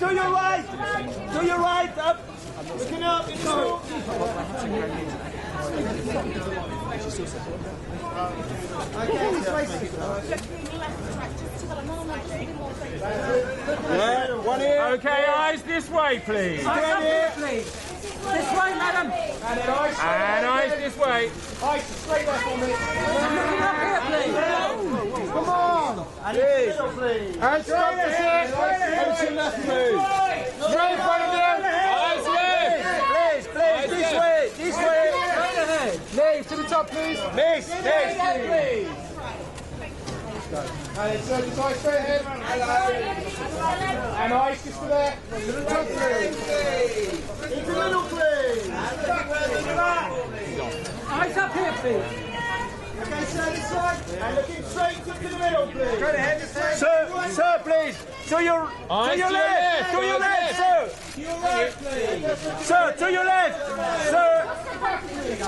to your right! To your right! Up! Looking up! Okay, this way. Yeah, one here. Okay, eyes this way, please. Eyes up here, please. This way, madam. And eyes this way. Eyes straight left for me. Looking up here, please. Come on. And in the middle, please. And straight ahead. And to left, please. Straight in front of you. Eyes left. Please, this way. This way. Straight ahead. Leave to the top, please. Miss, please. And it's eyes straight ahead. And eyes just to there. To the top, please. Into the middle, please. Eyes up here, please. Okay, sir, this side. And looking straight to the middle, please. Straight ahead. Sir, please. To your left. To your left, sir. To your right, please. Sir, to your left. Sir.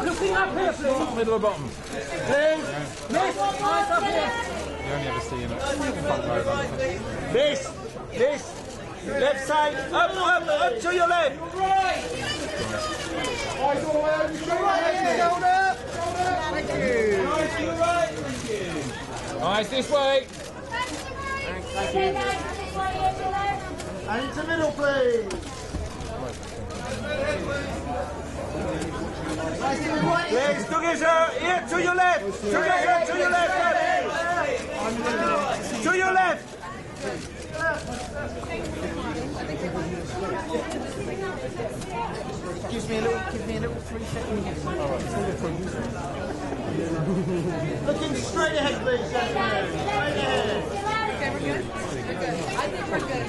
Looking up here, please. Middle or bottom? Please. Miss, eyes up here. You only ever see him at front row. This. Left side. Up to your left. Eyes all the way over to your right. Shoulder. Thank you. Eyes to your right. Thank you. Eyes this way. Thank you. And into middle, please. Please, together. Here, to your left. Together, to your left. To your left. Give me a little 3 seconds. Looking straight ahead, please, gentlemen. Straight ahead. Okay, we're good. We're good. I think we're good.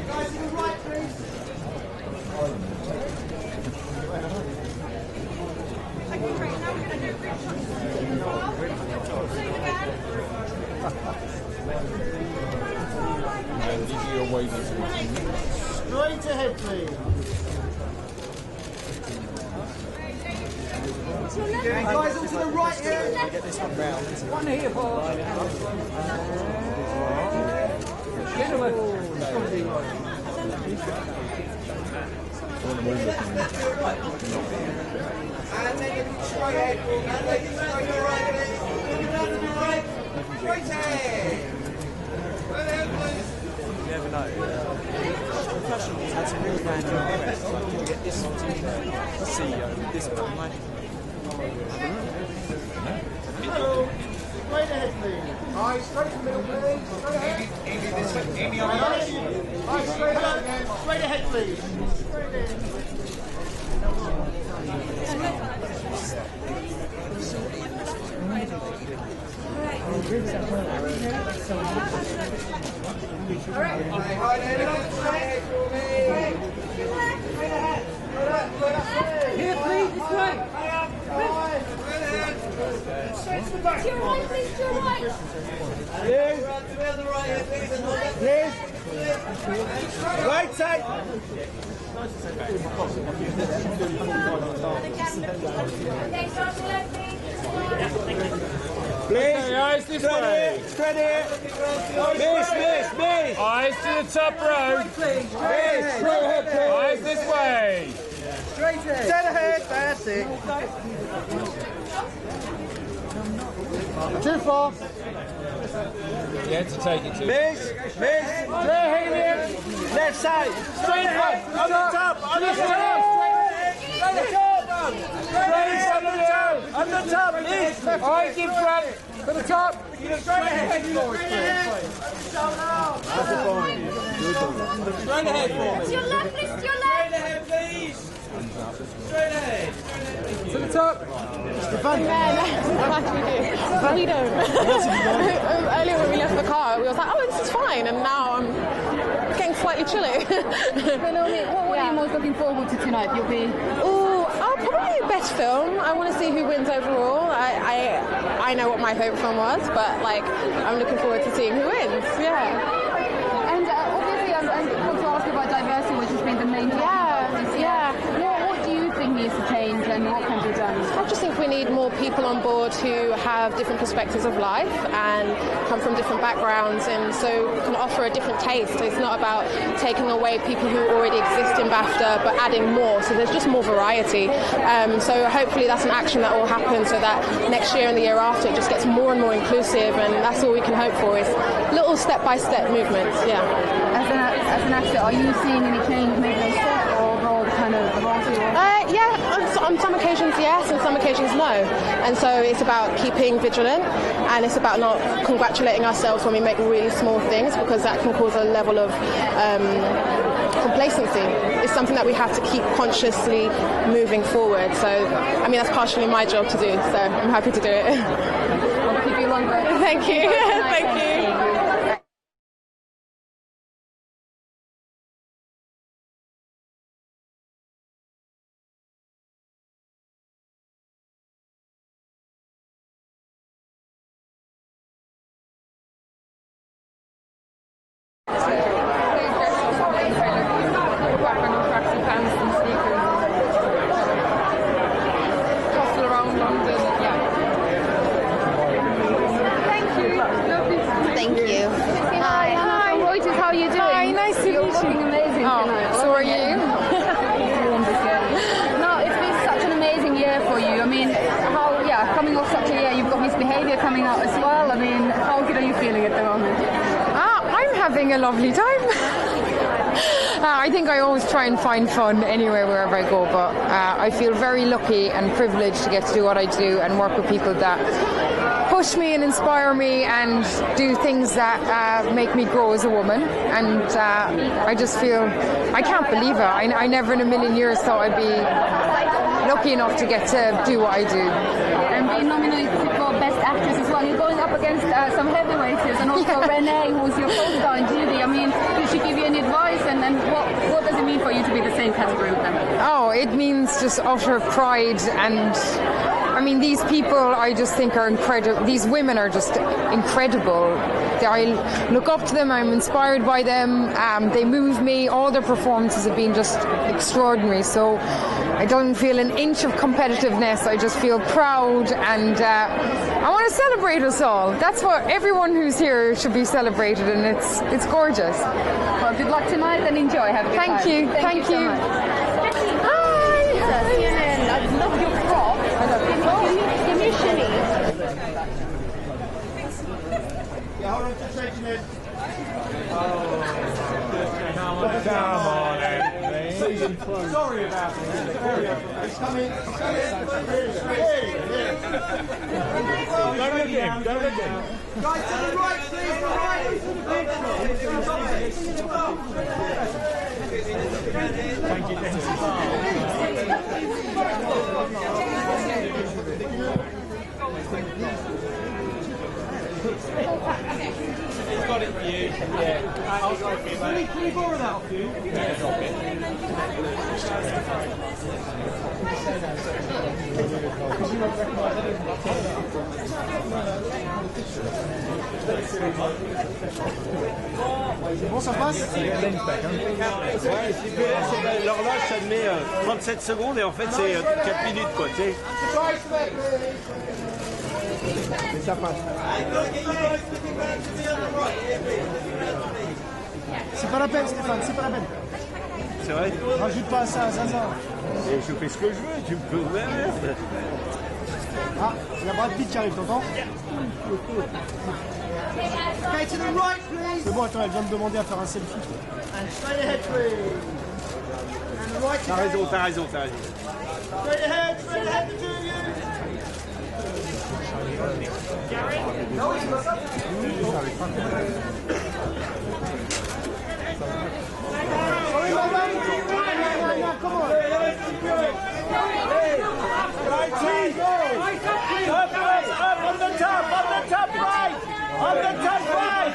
Guys, to the right, please. Okay, great. Now we're going to do group These are your wages. Straight ahead, please. And guys, onto the right here. Get this one round. One here, Paul. Gentlemen. And then you can straight ahead, and then you can straight right, straight ahead. You never know. Professionals had some really random requests, like can you get this CEO, this one, Hello. Straight ahead, please. Eyes straight to the middle, please. Straight ahead. Amy, this one. Amy on the Eyes right. straight ahead. Straight ahead, please. Straight ahead. Here, please, this way. To your right, please, to your right. Please. Right side. Okay, start to left, please. Please. Eyes this way. Straight here. Miss. Eyes to the top row. Please, Straight ahead, please. Eyes this way. straight ahead. Straight ahead. That's it. Too far. You had to take it to. Miss. Straight ahead here. Left side. Straight ahead. On the top. On the top. On the top. Straight on the top. Miss. Eyes in front. To the top. Straight ahead. Straight ahead for To your left, please, to your left. Straight ahead. To the top. We don't. Earlier when we left the car, we was like, oh, this is fine, and now I'm getting slightly chilly. What are you most looking forward to tonight? You'll be... Probably best film. I want to see who wins overall. I know what my favourite film was, but like I'm looking forward to seeing who wins. Yeah. And obviously, I want to ask you about diversity, which has been the main topic. Yeah. what can be done? I just think we need more people on board who have different perspectives of life and come from different backgrounds, and so can offer a different taste. It's not about taking away people who already exist in BAFTA, but adding more. So there's just more variety. So hopefully that's an action that will happen, so that next year and the year after it just gets more and more inclusive, and that's all we can hope for, is little step-by-step movements. Yeah. As an actor, are you seeing any change, maybe a step, or overall kind of Yeah, on some occasions yes, and some occasions no. And so it's about keeping vigilant, and it's about not congratulating ourselves when we make really small things, because that can cause a level of complacency. It's something that we have to keep consciously moving forward. So, I mean, that's partially my job to do, so I'm happy to do it. I'll keep you longer. Thank you. Thank you. Thank you. Hi, Anna from Reuters. How are you doing? Hi, nice to meet you. You're looking amazing tonight. So are you? No, it's been such an amazing year for you. I mean, coming off such a year, you've got Misbehaviour coming out as well. I mean, how good are you feeling at the moment? I'm having a lovely time. I think I always try and find fun anywhere, wherever I go, but I feel very lucky and privileged to get to do what I do and work with people that push me and inspire me and do things that make me grow as a woman. And I just feel, I can't believe it. I never in a million years thought I'd be lucky enough to get to do what I do. And being nominated for Best Actress as well. You're going up against some heavyweights, and also Renee, who's your co-star in Judy. I mean, did she give you any advice, and what does it mean for you to be the same category with them? Oh, it means just utter pride, and I mean, these people I just think are incredible. These women are just incredible. I look up to them, I'm inspired by them, they move me. All their performances have been just extraordinary, so I don't feel an inch of competitiveness. I just feel proud, and I want to celebrate us all. That's what everyone who's here should be celebrated, and it's gorgeous. Well, good luck tonight and enjoy. Have a good time. Thank you. Thank you. So much. Hi. CNN, I love your prop. I love your prop. Give me a shimmy. Yeah, hold on to shaking it. Come on, Anthony. Sorry about it. It's coming. Go look at him. Go look at him. Guys, to the right, please. Thank you. Got it for you. Yeah. I'll drop it, mate. Can you borrow that off you? Yeah, drop it. Bon, ça passe? Ouais, l'horloge, ça te met 37 secondes et en fait, c'est 4 minutes, quoi, tu sais. Et ça passe. C'est pas la peine, Stéphane, c'est pas la peine. C'est vrai? Rajoute pas ça, ça. Et je fais ce que je veux, tu me peux ouvrir. Ah, il y a Brad Pitt qui arrive, t'entends? Okay, to the right, please. C'est bon, attends, elle vient de demander à faire un selfie. And straight ahead, please. And the right. T'as raison. Straight ahead, the two of you. Sorry, madam. Come on. Right, please. Up, on the top right. On the top right.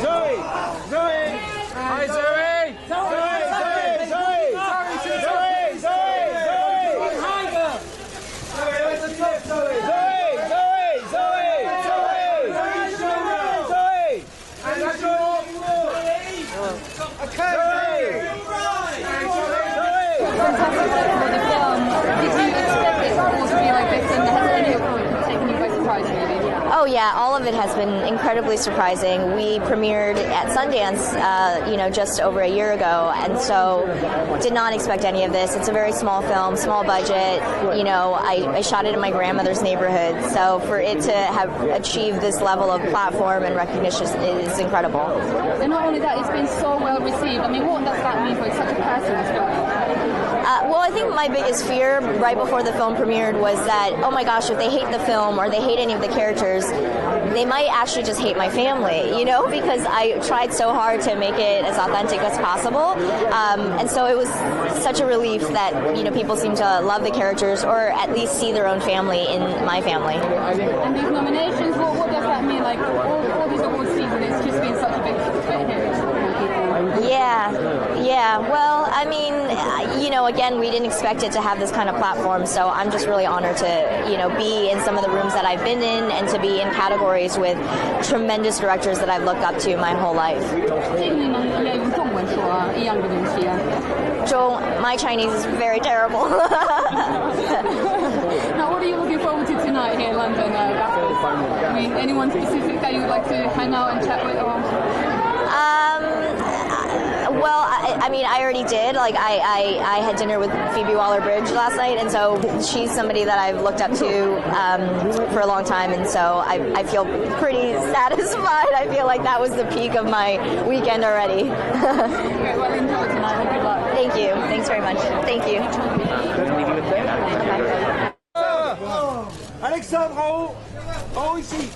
Zoe. Hi, Zoe. Okay. Fantastic for the film. Did you expect it all to be like this, and has any of it taken you by surprise, maybe? Oh yeah, all of it has been incredibly surprising. We premiered at Sundance, just over a year ago, and so did not expect any of this. It's a very small film, small budget. I shot it in my grandmother's neighborhood, so for it to have achieved this level of platform and recognition is incredible. And not only that, it's been so well received. I mean, what does that mean for such a personal story? Well, I think my biggest fear right before the film premiered was that, oh my gosh, if they hate the film or they hate any of the characters, they might actually just hate my family, because I tried so hard to make it as authentic as possible. And so it was such a relief that, people seem to love the characters or at least see their own family in my family. And these nominations, what does that mean? Like, all these award season, it's just been such a big hit. Yeah. Well, I mean, again, we didn't expect it to have this kind of platform, so I'm just really honored to, be in some of the rooms that I've been in and to be in categories with tremendous directors that I've looked up to my whole life. My Chinese is very terrible. Now, what are you looking forward to tonight here in London? I mean, anyone specific that you'd like to hang out and chat with? Well, I already did. Like, I had dinner with Phoebe Waller-Bridge last night, and so she's somebody that I've looked up to for a long time, and so I feel pretty satisfied. I feel like that was the peak of my weekend already. Great, well, enjoy tonight. Good luck. Thank you. Thanks very much. Thank you. Alexandre, en haut. En haut, ici.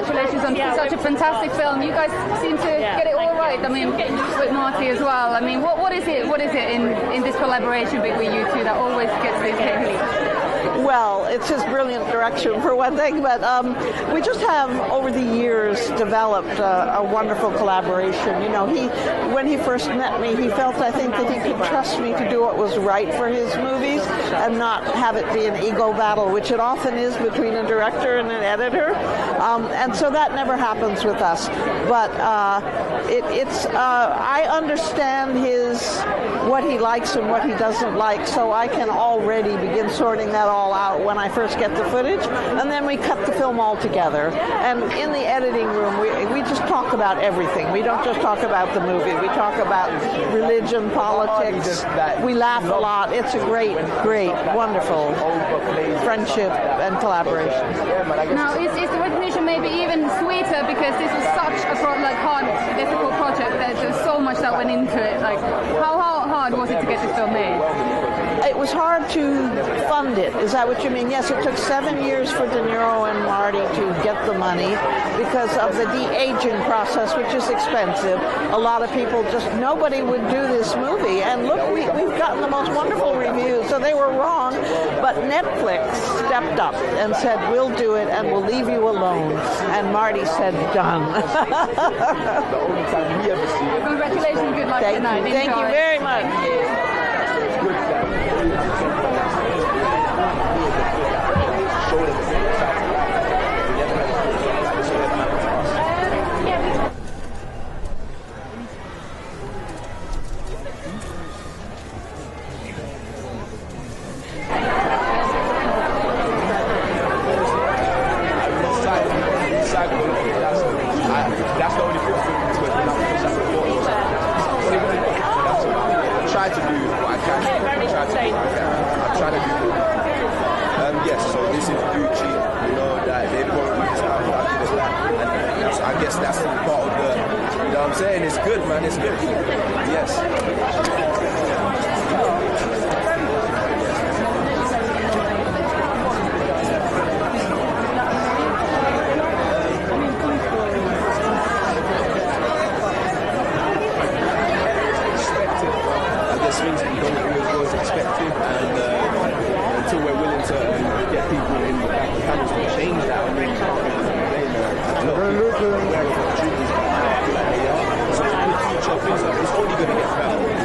congratulations on such a fantastic film. You guys seem to get it all right. I mean, with Marty as well. I mean, what is it in this collaboration between you two that always gets these hits? Well, it's his brilliant direction for one thing, but we just have over the years developed a wonderful collaboration. You know, when he first met me, he felt, I think, that he could trust me to do what was right for his movies and not have it be an ego battle, which it often is between a director and an editor. And so that never happens with us. But I understand what he likes and what he doesn't like, so I can already begin sorting that all out when I first get the footage, and then we cut the film all together. And in the editing room, we just talk about everything. We don't just talk about the movie. We talk about religion, politics. We laugh a lot. It's a great, wonderful friendship and collaboration. Now, is the recognition maybe even sweeter because this was such a hard, difficult project? There's so much that went into it. Like, how hard was it to get this film made? It was hard to fund it. Is that what you mean? Yes, it took 7 years for De Niro and Marty to get the money because of the de-aging process, which is expensive. A lot of people nobody would do this movie. And look, we've gotten the most wonderful reviews, so they were wrong. But Netflix stepped up and said, we'll do it and we'll leave you alone. And Marty said, done. Congratulations, good luck tonight. Thank you very much. That's the only thing I try to do what I can. I'm trying to do good. Yes, so this is Gucci, you know, that they probably just have to do this, that. And I guess that's part of the, you know what I'm saying? It's good, man, it's good. Yes. Things that you don't always go as expected, and until we're willing to get people in the back of the panels to change that, I mean, a lot of people are aware of opportunities that I feel like they are. So in the future, things like it's only going to get better.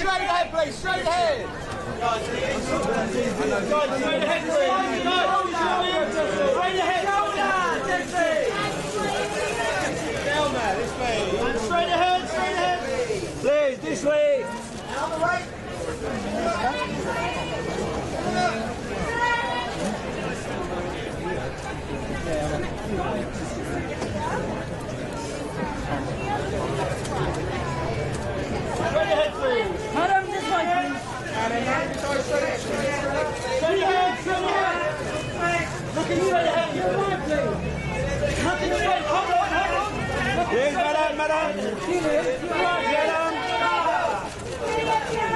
straight ahead, please. Straight ahead. Guys, straight ahead, please. Straight ahead. Down there, this way. And straight ahead, please, this way. Down the right. Straight ahead, please. Madam, this way, please. Straight ahead. Looking straight ahead. Looking straight. Hold on. Please, madam.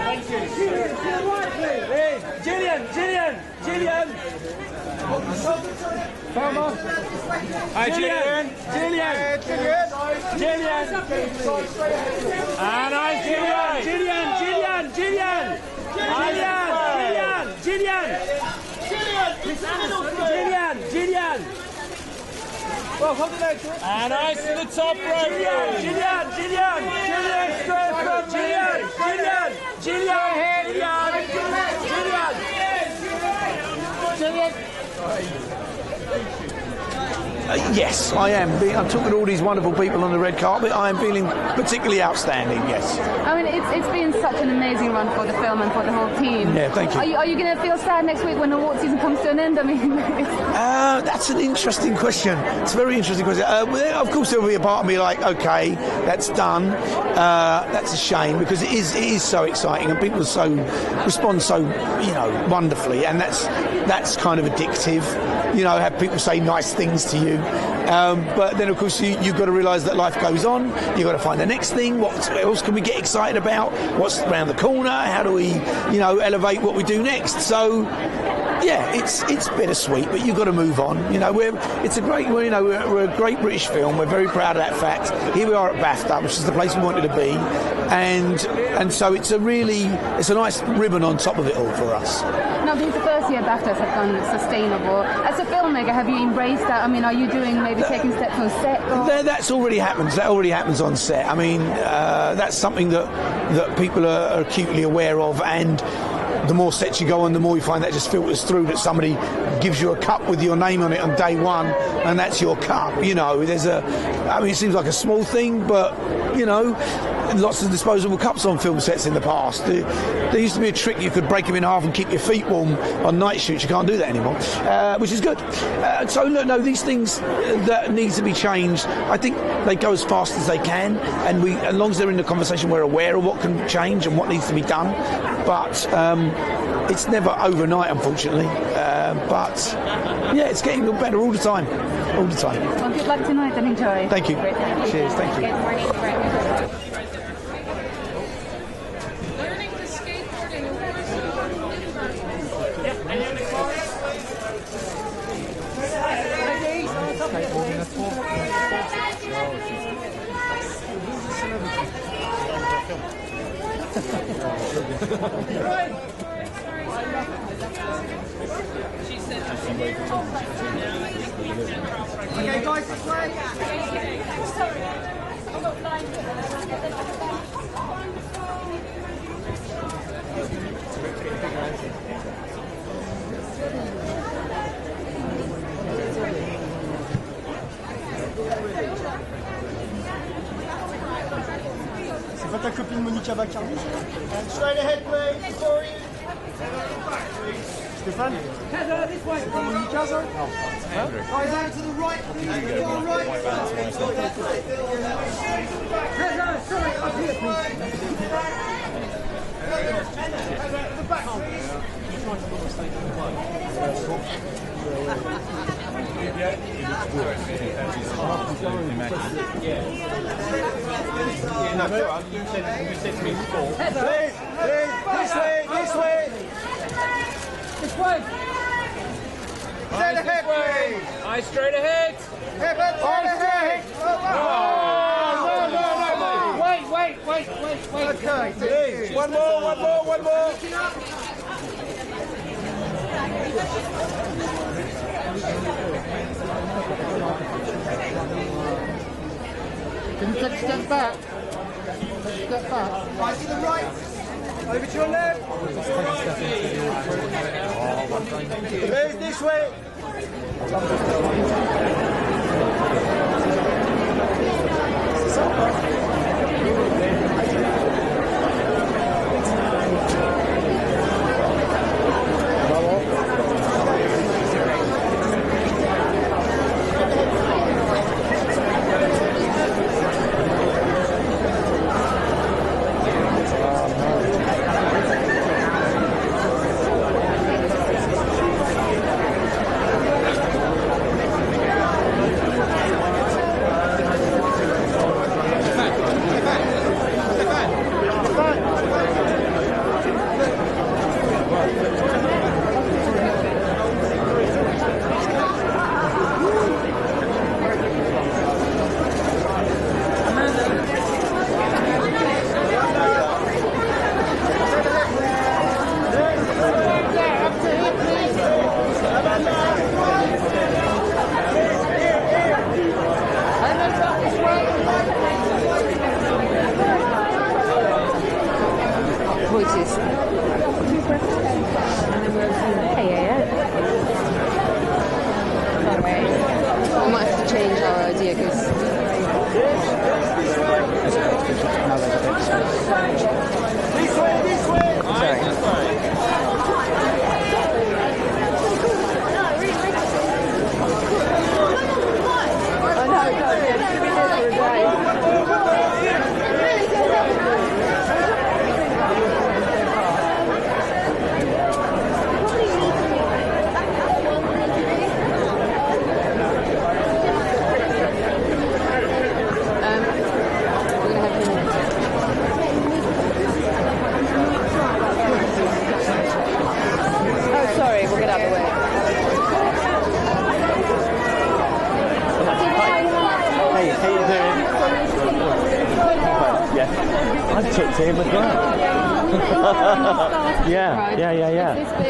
Thank you. Please, Gillian. Come on. Hi, Gillian. And I, Gillian. Well, hold it out. And eyes to the top right. Gillian. Yes, I am. I'm talking to all these wonderful people on the red carpet. I am feeling particularly outstanding, yes. I mean, it's been such an amazing run for the film and for the whole team. Yeah, thank you. Are you going to feel sad next week when the award season comes to an end? I mean, that's an interesting question. It's a very interesting question. Of course, there will be a part of me like, okay, that's done. That's a shame because it is so exciting and people respond so wonderfully, and that's kind of addictive. Have people say nice things to you. But then, of course, you've got to realise that life goes on. You've got to find the next thing. What else can we get excited about? What's around the corner? How do we, elevate what we do next? So, yeah, it's bittersweet, but you've got to move on. We're a great British film. We're very proud of that fact. Here we are at BAFTA, which is the place we wanted to be, and so it's a nice ribbon on top of it all for us. Now, this is the first year BAFTAs have gone sustainable. As a filmmaker, have you embraced that? I mean, are you maybe taking steps on set? That's already happens. That already happens on set. I mean, that's something that people are acutely aware of, and the more sets you go on, the more you find that just filters through, that somebody gives you a cup with your name on it on day one, and that's your cup. It seems like a small thing, but lots of disposable cups on film sets in the past. There used to be a trick you could break them in half and keep your feet warm on night shoots. You can't do that anymore, which is good. No, these things that need to be changed, I think they go as fast as they can, and as long as they're in the conversation, we're aware of what can change and what needs to be done. But it's never overnight, unfortunately. It's getting better all the time. All the time. Well, good luck tonight and enjoy. Thank you. Cheers. Thank you. Learning to skateboarding. Okay, guys, this way. C'est pas ta copine Monica Bacardi? And straight ahead, please. Sorry. Stéphane? Heather, this way. C'est pas Monica, ça? No. Guys, out to the right, please. To the right. Heather, sorry, up here, please. The back, please. This way. Straight ahead, please. Eyes straight ahead. Straight ahead. Wait. Okay, please. One more. Can you take a step back? Step back. Right to the right. Over to your left. Raise this way.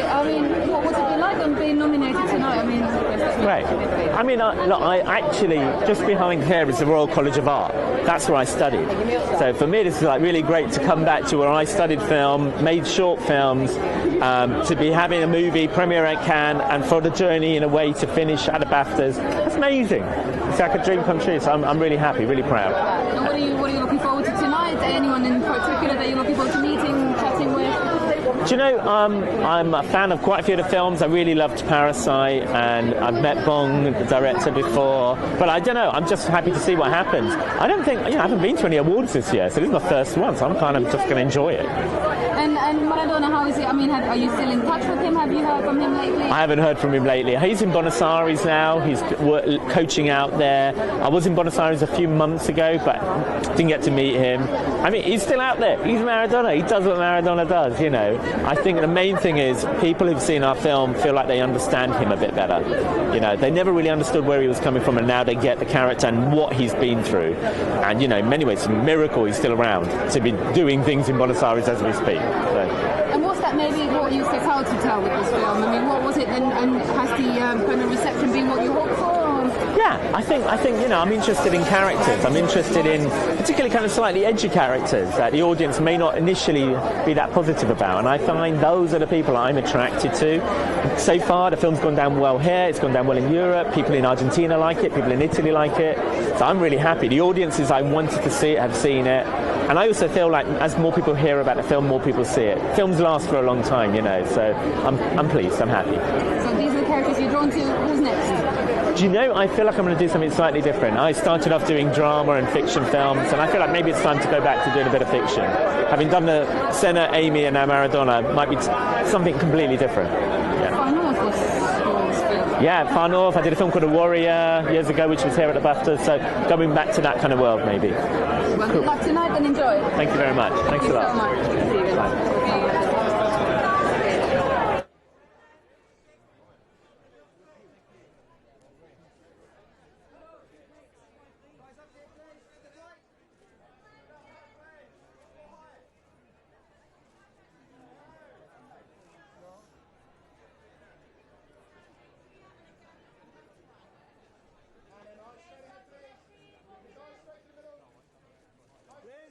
I mean, what was it like on being nominated tonight? I mean, great. I mean, look, I actually, just behind here is the Royal College of Art. That's where I studied. So for me, this is like really great to come back to where I studied film, made short films, to be having a movie premiere at Cannes, and for the journey in a way to finish at the BAFTAs. That's amazing. It's like a dream come true. So I'm really happy, really proud. And what are you looking forward to tonight? Anyone in particular that you're looking forward to meeting, chatting with? Do you know, I'm a fan of quite a few of the films. I really loved Parasite, and I've met Bong, the director, before. But I don't know, I'm just happy to see what happens. I don't think, I haven't been to any awards this year, so this is my first one, so I'm kind of just going to enjoy it. And Maradona, how is he? I mean, are you still in touch with him? Have you heard from him lately? I haven't heard from him lately. He's in Buenos Aires now. He's coaching out there. I was in Buenos Aires a few months ago, but didn't get to meet him. I mean, he's still out there. He's Maradona. He does what Maradona does, you know. I think the main thing is people who've seen our film feel like they understand him a bit better. You know, they never really understood where he was coming from, and now they get the character and what he's been through. And, you know, in many ways, it's a miracle he's still around to be doing things in Buenos Aires as we speak. So. And what's that maybe what you set out to tell with this film? I mean, what was it, and has the kind of reception been what you hoped for? Yeah, I think you know, I'm interested in characters. I'm interested in particularly kind of slightly edgy characters that the audience may not initially be that positive about, and I find those are the people I'm attracted to. So far, the film's gone down well here. It's gone down well in Europe. People in Argentina like it. People in Italy like it. So I'm really happy. The audiences I wanted to see it have seen it. And I also feel like as more people hear about the film, more people see it. Films last for a long time, you know, so I'm pleased, I'm happy. So these are the characters you're drawn to. Who's next? Do you know, I feel like I'm going to do something slightly different. I started off doing drama and fiction films, and I feel like maybe it's time to go back to doing a bit of fiction. Having done the Senna, Amy, and now Maradona, might be something completely different. Yeah, Far North. I did a film called A Warrior years ago, which was here at the BAFTA, so going back to that kind of world, maybe. Well, good luck tonight and enjoy. Thank you very much. Thanks a lot. So much. See you. Bye.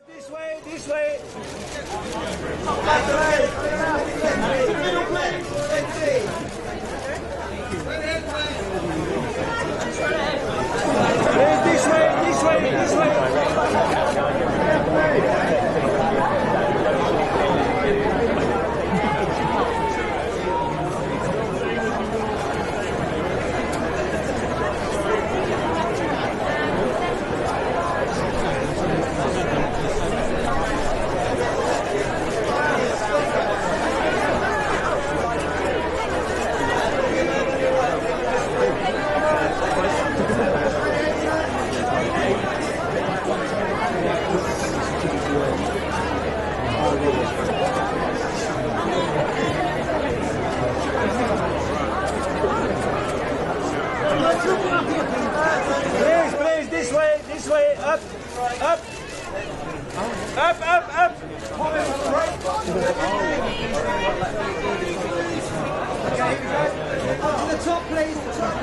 This way, this way. the top, please. The top.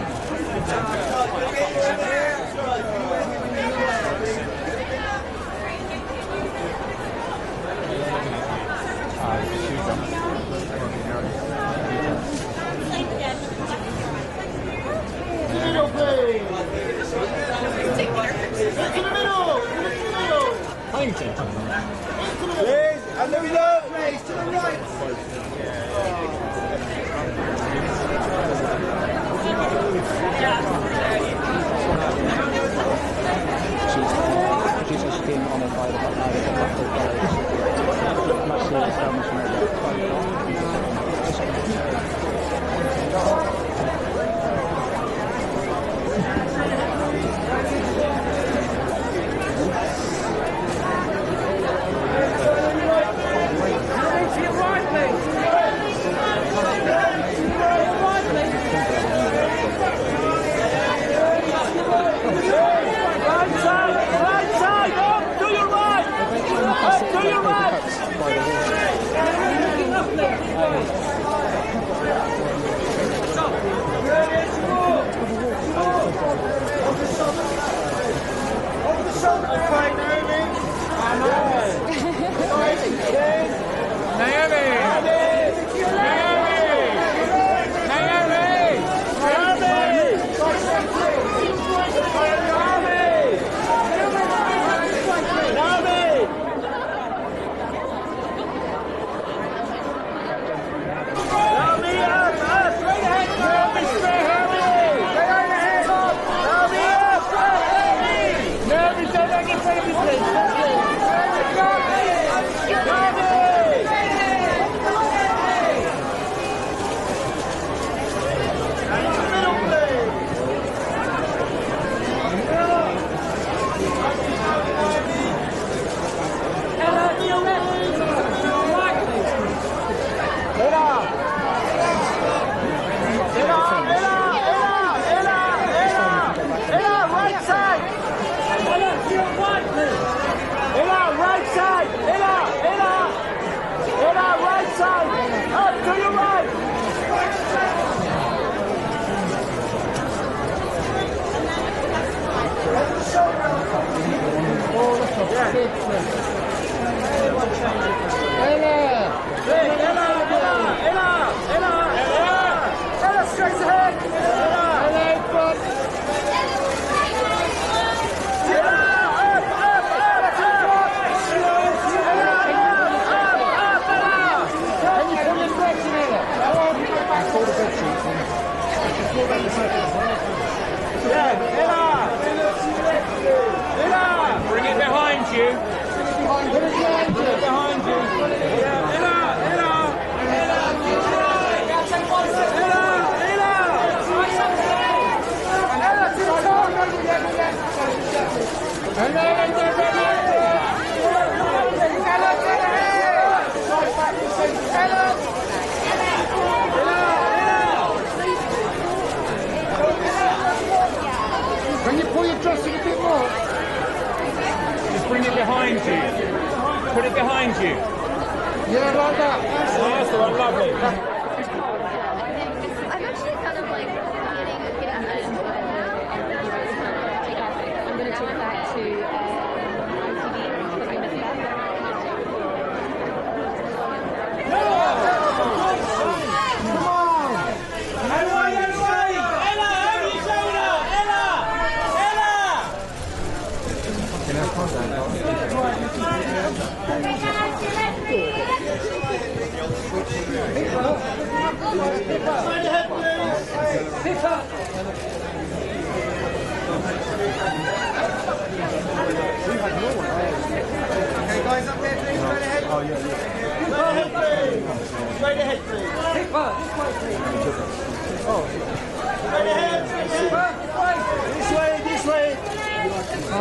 Please, and the middle. Please, to the right. She's actually being honoured by the much serious films from Bring it behind you. Put it behind you. Can you pull your dress in a bit more? Just bring it behind you. Put it behind you. Yeah, like that. That's the one, lovely. I'm actually kind of like getting a bit at it. I'm going to take it back to ITV. Come on! Ella, over your shoulder! Ella! Okay, guys, up there, please. Straight ahead. Oh, yeah. Straight ahead, please. Straight ahead, please. Oh. Straight ahead.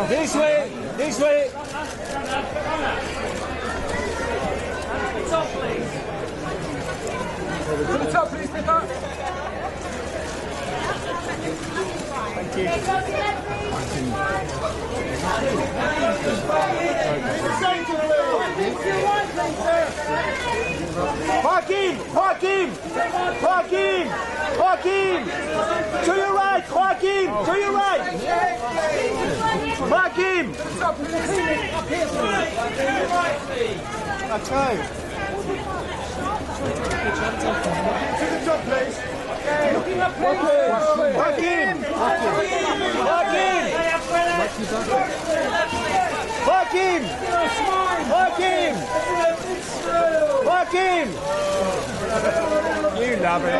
This way. This way. Top, please. To the top, please, Pippa. Thank you. Same to the left. Joaquin! To your right! Joaquin! To your right! Joaquin! Okay. To the top, please. Joaquin! You love it.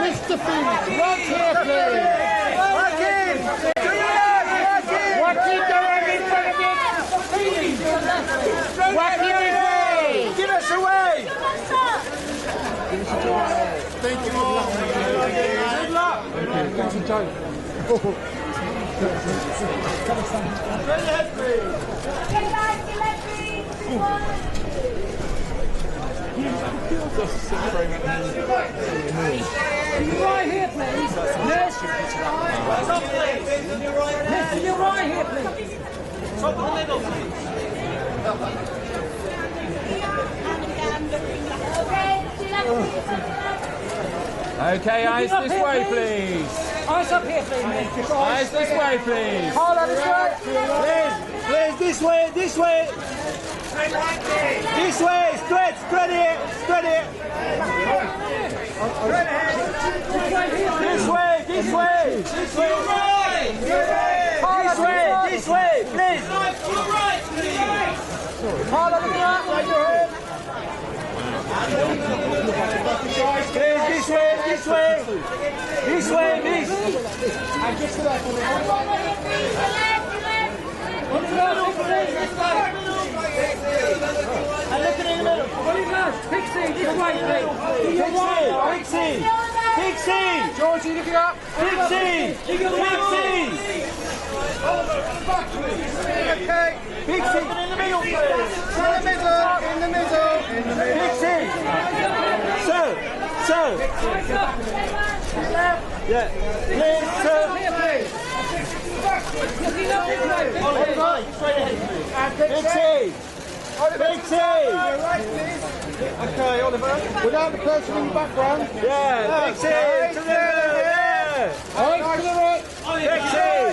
Mr. Phoenix, right here, please. Joaquin! Joaquin, go right in front of you. Joaquin, this way. Give us away! Thank you all. Good luck! That's a joke. Straight ahead, please. Right here, please. Yes. Listen, you're right here, please. Okay, eyes this way, please. Eyes up here, please. Eyes this way, please. Hold on this way. Please, this way. This way, straight here. This way, please. Hold on the ground. Please, this way. And look in the middle. Pixie, this way, please. Pixie. Georgie, looking up. Pixie. Okay. Pixie. In the middle, please. In the middle. Pixie. So. Yeah. Please, sir. Here, please. Looking up this way. Oliver, straight ahead, please. Pixie. Right, please. Okay, Oliver. Without the person in the background. Yeah, Pixie. To the middle, yeah. Eyes to the right. Pixie.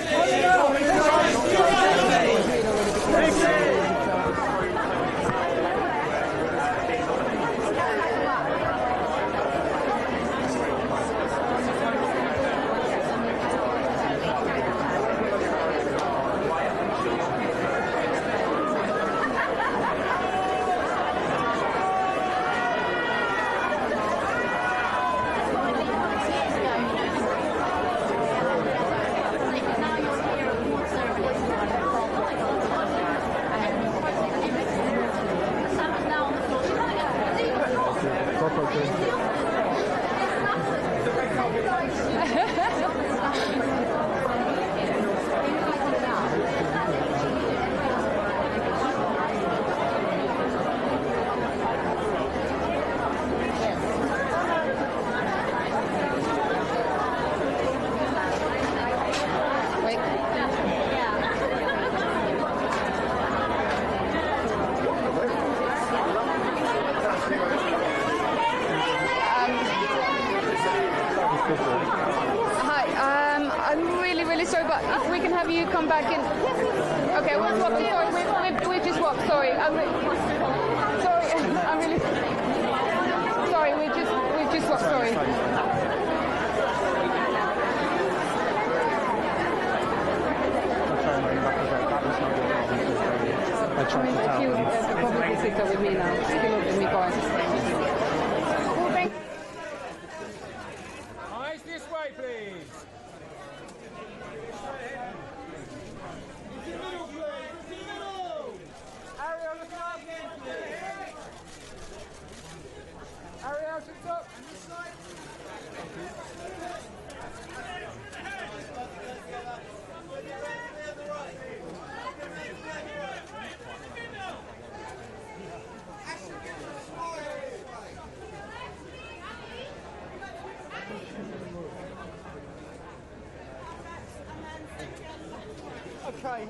Okay,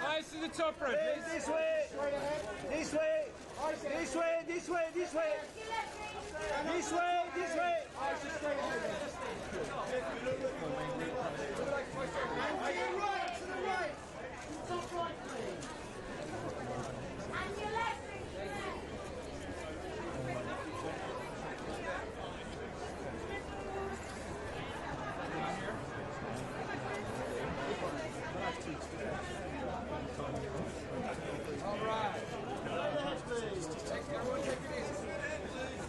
Eyes to the top row, please. This way. This way. This way, this way, this way. This way, this way. To the right, to the right. Top right, please. And your left, all right. Everyone take it easy.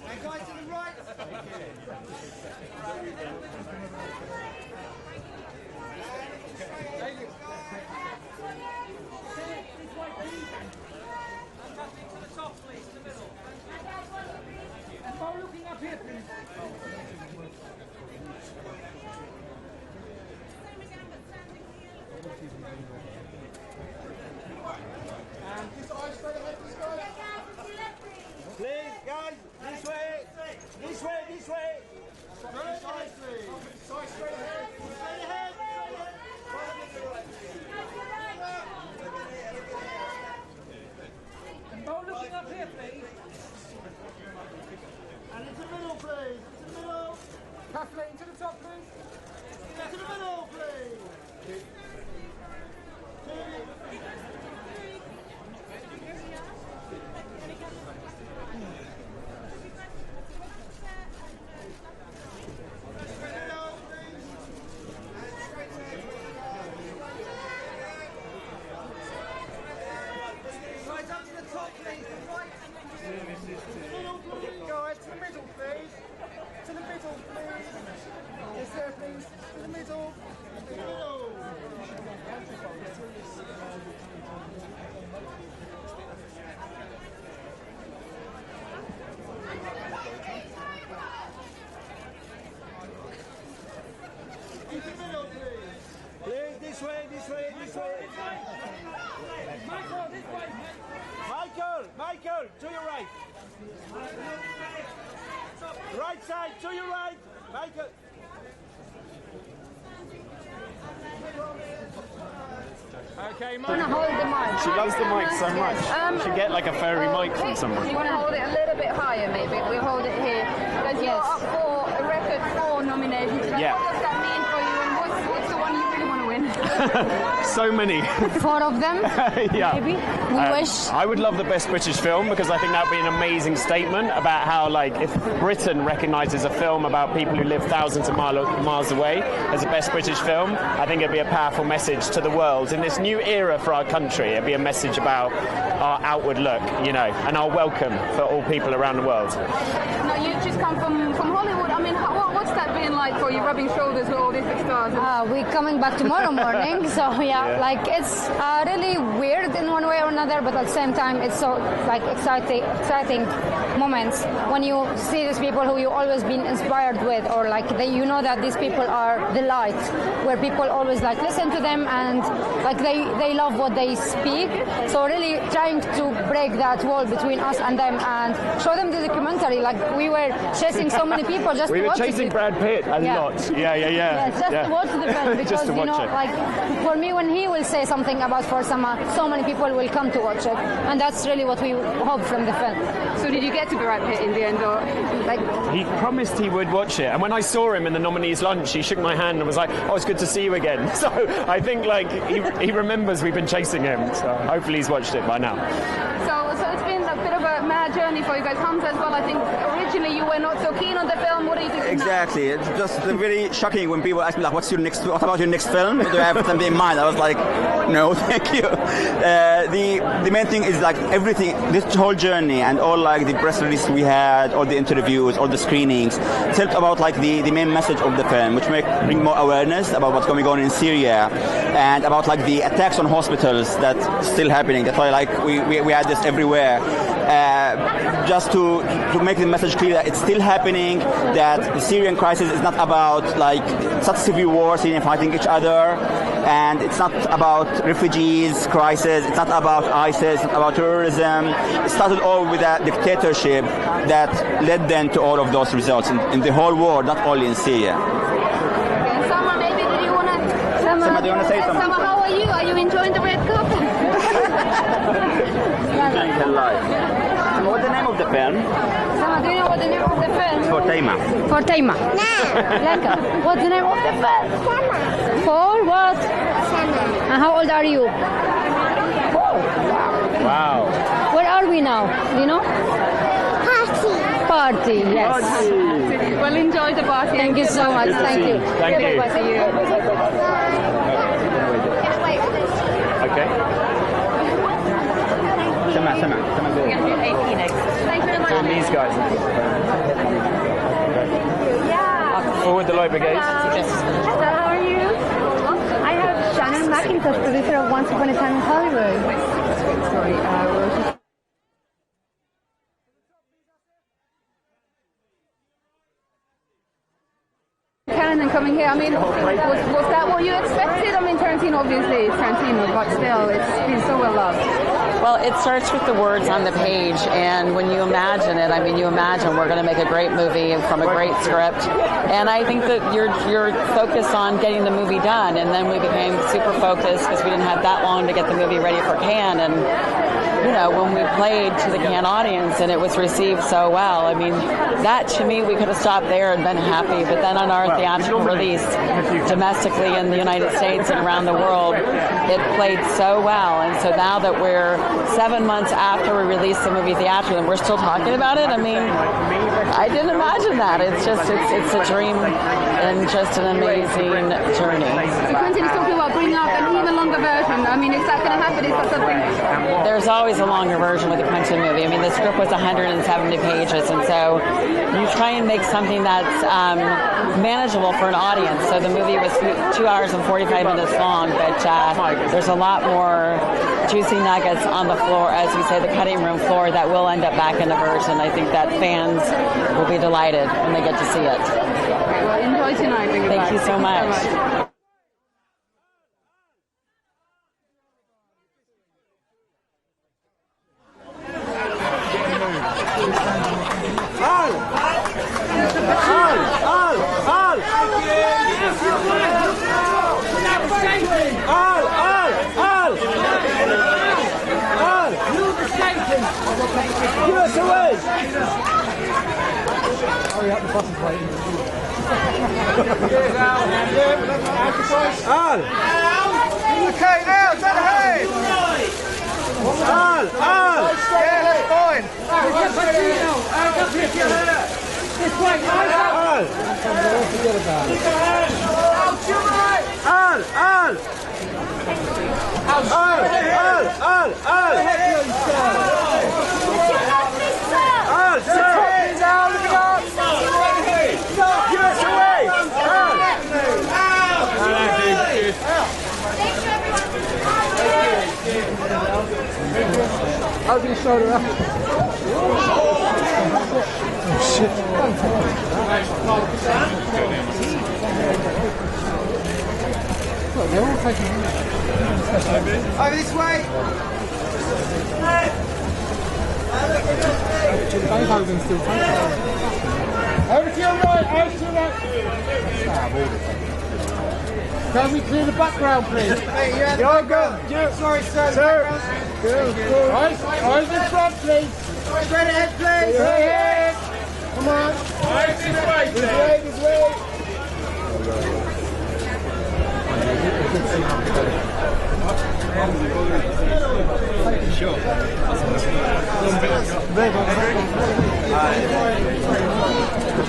And guys to the right. To the top, please, in the middle. And Mo looking up here, please. And this eye straight ahead, this guy. Please, guys, this way. This way, this way. This eye, please. This eye straight ahead. Straight ahead. And Mo looking up here, please. And into the middle, please. To the middle. Kathleen, to the top, please. To the middle, please. Right up to the top, please. Right. Guys, to the middle, please. To the middle, please. Yes, sir, please. To the middle. To the middle. Into the middle, please. Please, this way, this way, this way. Michael, this way. Michael, to your right. Right side, to your right. Michael. Okay, You want to hold the mic? She loves the mic so much. She should get like a fairy mic from someone. You want to hold it a little bit higher, maybe? We'll hold it here. Because you're up for a record 4 nominations. Like, Yeah. What does that mean for you? And what's the one you really want to win? So many. 4 of them, Yeah. maybe. We wish. I would love the best British film because I think that would be an amazing statement about how, like, if Britain recognises a film about people who live thousands of miles away as the best British film, I think it'd be a powerful message to the world. In this new era for our country, it'd be a message about our outward look, and our welcome for all people around the world. Now, you just come from Hollywood. I mean, what's that been like for you, rubbing shoulders with all these big stars? We're coming back tomorrow morning, so like it's really weird in one way or another, but at the same time it's so like exciting moments when you see these people who you always been inspired with, or like you know that these people are the light, where people always like listen to them and like they love what they speak. So really trying to break that wall between us and them and show them the documentary. Like we were chasing so many people just We to were watch chasing it. Brad Pitt a lot. Yeah. Yeah, just to watch the film because Just to watch it. like for me when he will say something about Forsama, so many people will come to watch it, and that's really what we hope from the film. So did you get to Brad Pitt in the end, or like? He promised he would watch it, and when I saw him in the nominees' lunch, he shook my hand and was like, "Oh, it's good to see you again." So I think like he remembers we've been chasing him. So hopefully he's watched it by now. So it's been a bit of a mad journey for you guys. Hamza as well. I think originally you were not so keen on the film. What are you doing Exactly. It's just very shocking when people ask me like, what about your next film? Do you have something in mind? I was like, no, thank you. The main thing is like everything, this whole journey and all like the press release we had, all the interviews, all the screenings, it's helped about like the main message of the film, which may bring more awareness about what's going on in Syria and about like the attacks on hospitals that's still happening. That's why like we had this everywhere. Just to make the message clear that it's still happening, that the Syrian crisis is not about like such civil war, Syrian fighting each other, and it's not about refugees crisis, it's not about ISIS, it's not about terrorism. It started all with a dictatorship that led then to all of those results in the whole world, not only in Syria. Okay, Sama, maybe do you want to? Sama, do you want to say something? Sama, how are you? Are you enjoying the red carpet? What the name of the film? Sama, do you know what the name of the film? Forteima. Forteima. Lenka, what's the name of the film? For what? And how old are you? Wow. Where are we now? Do you know? Party, yes. Party. Well, enjoy the party. Thank you so much. Thank you. Thank you. Bye-bye. See you. Okay. Sama. We're going to do AP next. Thank you very much. And these guys. Yeah. Forward the Lloyd Brigade. Hello, how are you? I have Shannon McIntosh, producer of Once Upon a Time in Hollywood. Sorry, and coming here, I mean, was that what you expected? I mean, Tarantino, obviously, it's Tarantino, but still, it's been so well loved. Well, it starts with the words on the page, and when you imagine it, I mean, you imagine we're going to make a great movie from a great script, and I think that you're focused on getting the movie done, and then we became super focused because we didn't have that long to get the movie ready for Cannes, and you know, when we played to the Cannes audience and it was received so well, I mean, that to me, we could have stopped there and been happy, but then on our theatrical release, domestically in the United States and around the world, it played so well, and so now that we're 7 months after we released the movie theatrically and we're still talking about it, I mean, I didn't imagine that. It's just, it's a dream and just an amazing journey. So Quentin is talking about bringing out an even longer version. I mean, is that going to happen? Is that something? There's always a longer version with the Quentin movie. I mean, the script was 170 pages, and so you try and make something that's manageable for an audience. So the movie was 2 hours and 45 minutes long, but there's a lot more juicy nuggets on the floor, as we say, the cutting room floor, that will end up back in the version. I think that fans will be delighted when they get to see it. Okay, well, enjoy tonight. Thank you so much. Give us away! Hurry up, the bus is waiting. Al! Okay, now, turn ahead! Al! Yeah, that's fine! This way, Al! Don't forget about it. Al! Give us away! How's your shoulder up? Oh shit. Look, they're all taking Over this way! Beethoven's still taking. Over to your right, over to your right! Can we clear the background, please? You're good. Sorry, sir. Eyes in front, please. Straight ahead, please. Straight ahead. Come on. Eyes this way, sir. This way. Sure.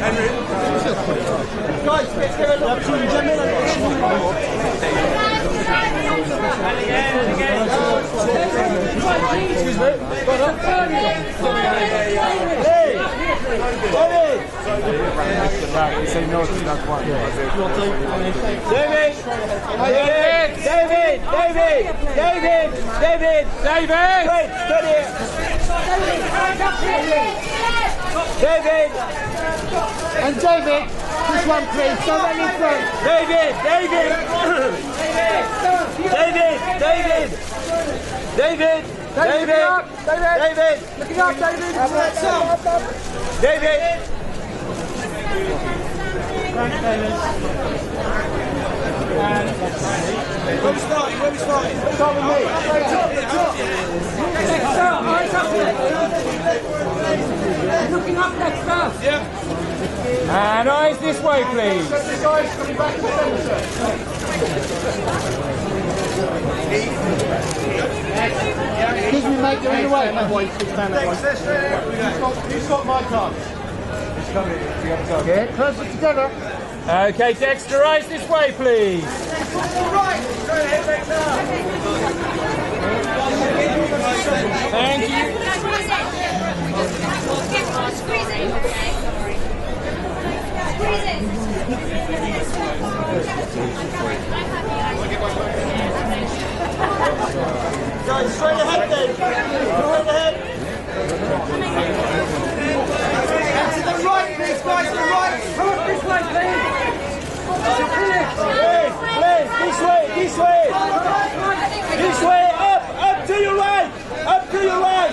Henry. Guys, let's get a look. Excuse me. Got up. Hey! David! Say no to that one. David! David! Wait, steady! David! And David, this one please, so let me through. David! Looking up, David. David! Where we starting? Start with me. looking up next first. Yep. And eyes this way, please. Guys, coming back to the centre. Excuse me, mate, you're in the way. Who's got my card? He's coming. Get closer together. Okay, Dexter, eyes this way, please. Right, go ahead, back now. Thank you. Squeeze it, okay? Squeeze it. Guys, straight ahead then. Straight ahead. To the right, please, guys, to the right. Come up this way, please. Please, this way, this way. This way, up to your right. Up to your right.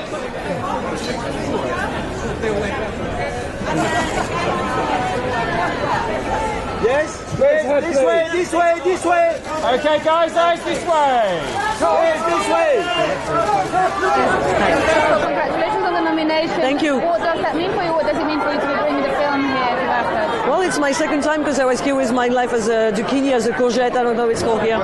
Yes, this way, this way, this way. Okay, guys, eyes this way. Yes, this way. Congratulations on the nomination. Thank you. What does that mean for you? What does it mean for you to be bringing the film here to BAFTA? Well, it's my second time because I was here with My Life as a Zucchini, as a courgette, I don't know what it's called here.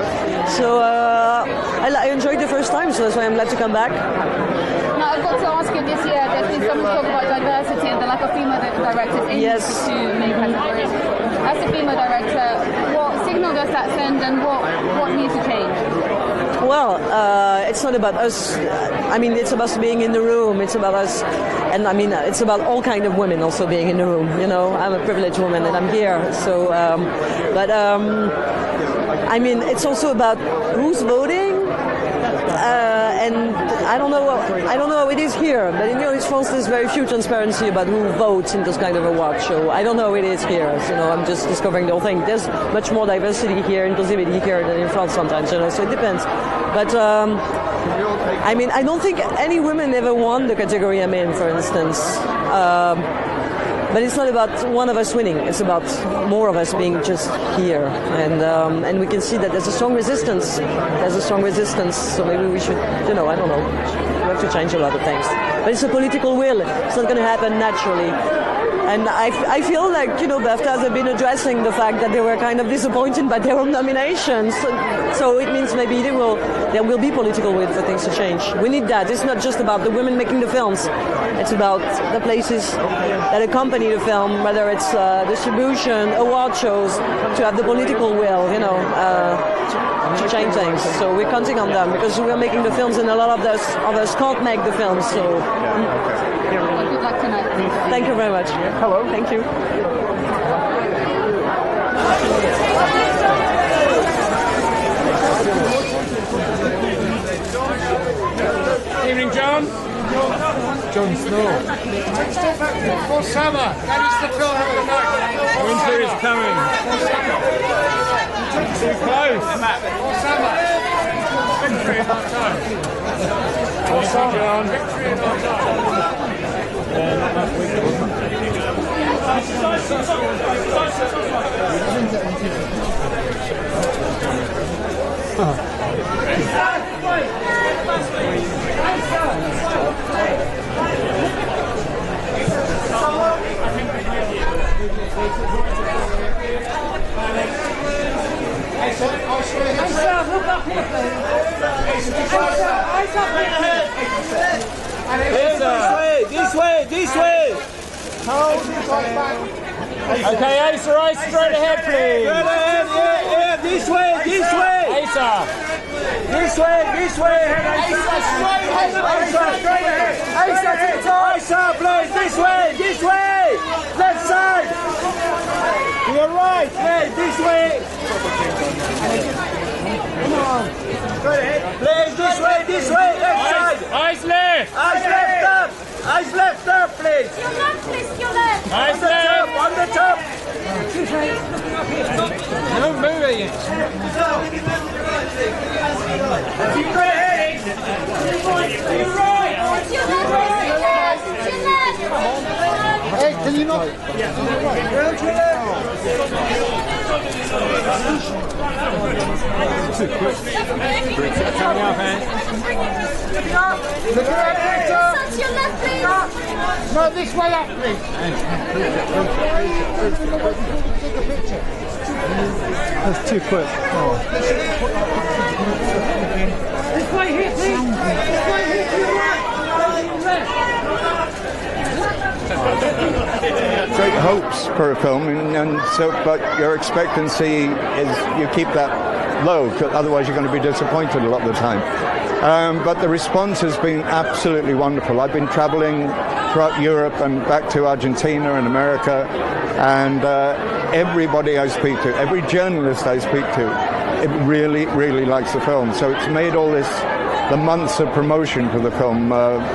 So I enjoyed the first time, so that's why I'm glad to come back. Now, I've got to ask you this year, there's been so much talk about diversity and the lack of female directors in these two main categories. As a female director, what signal does that send and what needs to change? Well, it's not about us. I mean, it's about being in the room. It's about us. And I mean, it's about all kind of women also being in the room. You know, I'm a privileged woman and I'm here. So, I mean, it's also about who's voting. And I don't know how it is here, but in France there's very few transparency about who votes in this kind of award show. I don't know how it is here. So, you know, I'm just discovering the whole thing. There's much more diversity here, inclusivity here than in France sometimes, you know, so it depends. But I mean, I don't think any women ever won the category I'm in, for instance. But it's not about one of us winning. It's about more of us being just here, and we can see that there's a strong resistance. There's a strong resistance. So maybe we should, you know, I don't know. We have to change a lot of things. But it's a political will. It's not going to happen naturally. And I feel like, you know, BAFTAs have been addressing the fact that they were kind of disappointed by their own nominations. So it means maybe there will be political will for things to change. We need that. It's not just about the women making the films. It's about the places that accompany the film, whether it's distribution, award shows, to have the political will, you know, to change things. So we're counting on them because we're making the films and a lot of us can't make the films. So Good luck tonight. thank you very much. Hello. Thank you. Evening, John. Jon Snow. Osama, that is the film of the night. Winter is coming. Too close. Osama. Victory in our time. John. Victory in our time. Look up here, please. Eyes up here. This way. Okay, Asa, eyes straight ahead, please. Straight ahead, yeah, this way. Asa. This way, Asa, straight ahead. Asa, please, this way. Left side. You're right, please, this way. Come on. Straight ahead. Please, this way, left side. Eyes left. Eyes left up, please. Your left, please, your left. Eyes left. On the top. Don't move again. Keep right ahead. You're right. It's your left, it's your left. Hey, can you not? Too quick. Coming up, man. It's your left, please. So this way up, please. That's too quick. Oh. This way here, please. This way here to your right. Great hopes for a film, but your expectancy is you keep that low, because otherwise you're going to be disappointed a lot of the time. But the response has been absolutely wonderful. I've been traveling throughout Europe and back to Argentina and America, and everybody I speak to, every journalist I speak to, it really, really likes the film. So it's made all the months of promotion for the film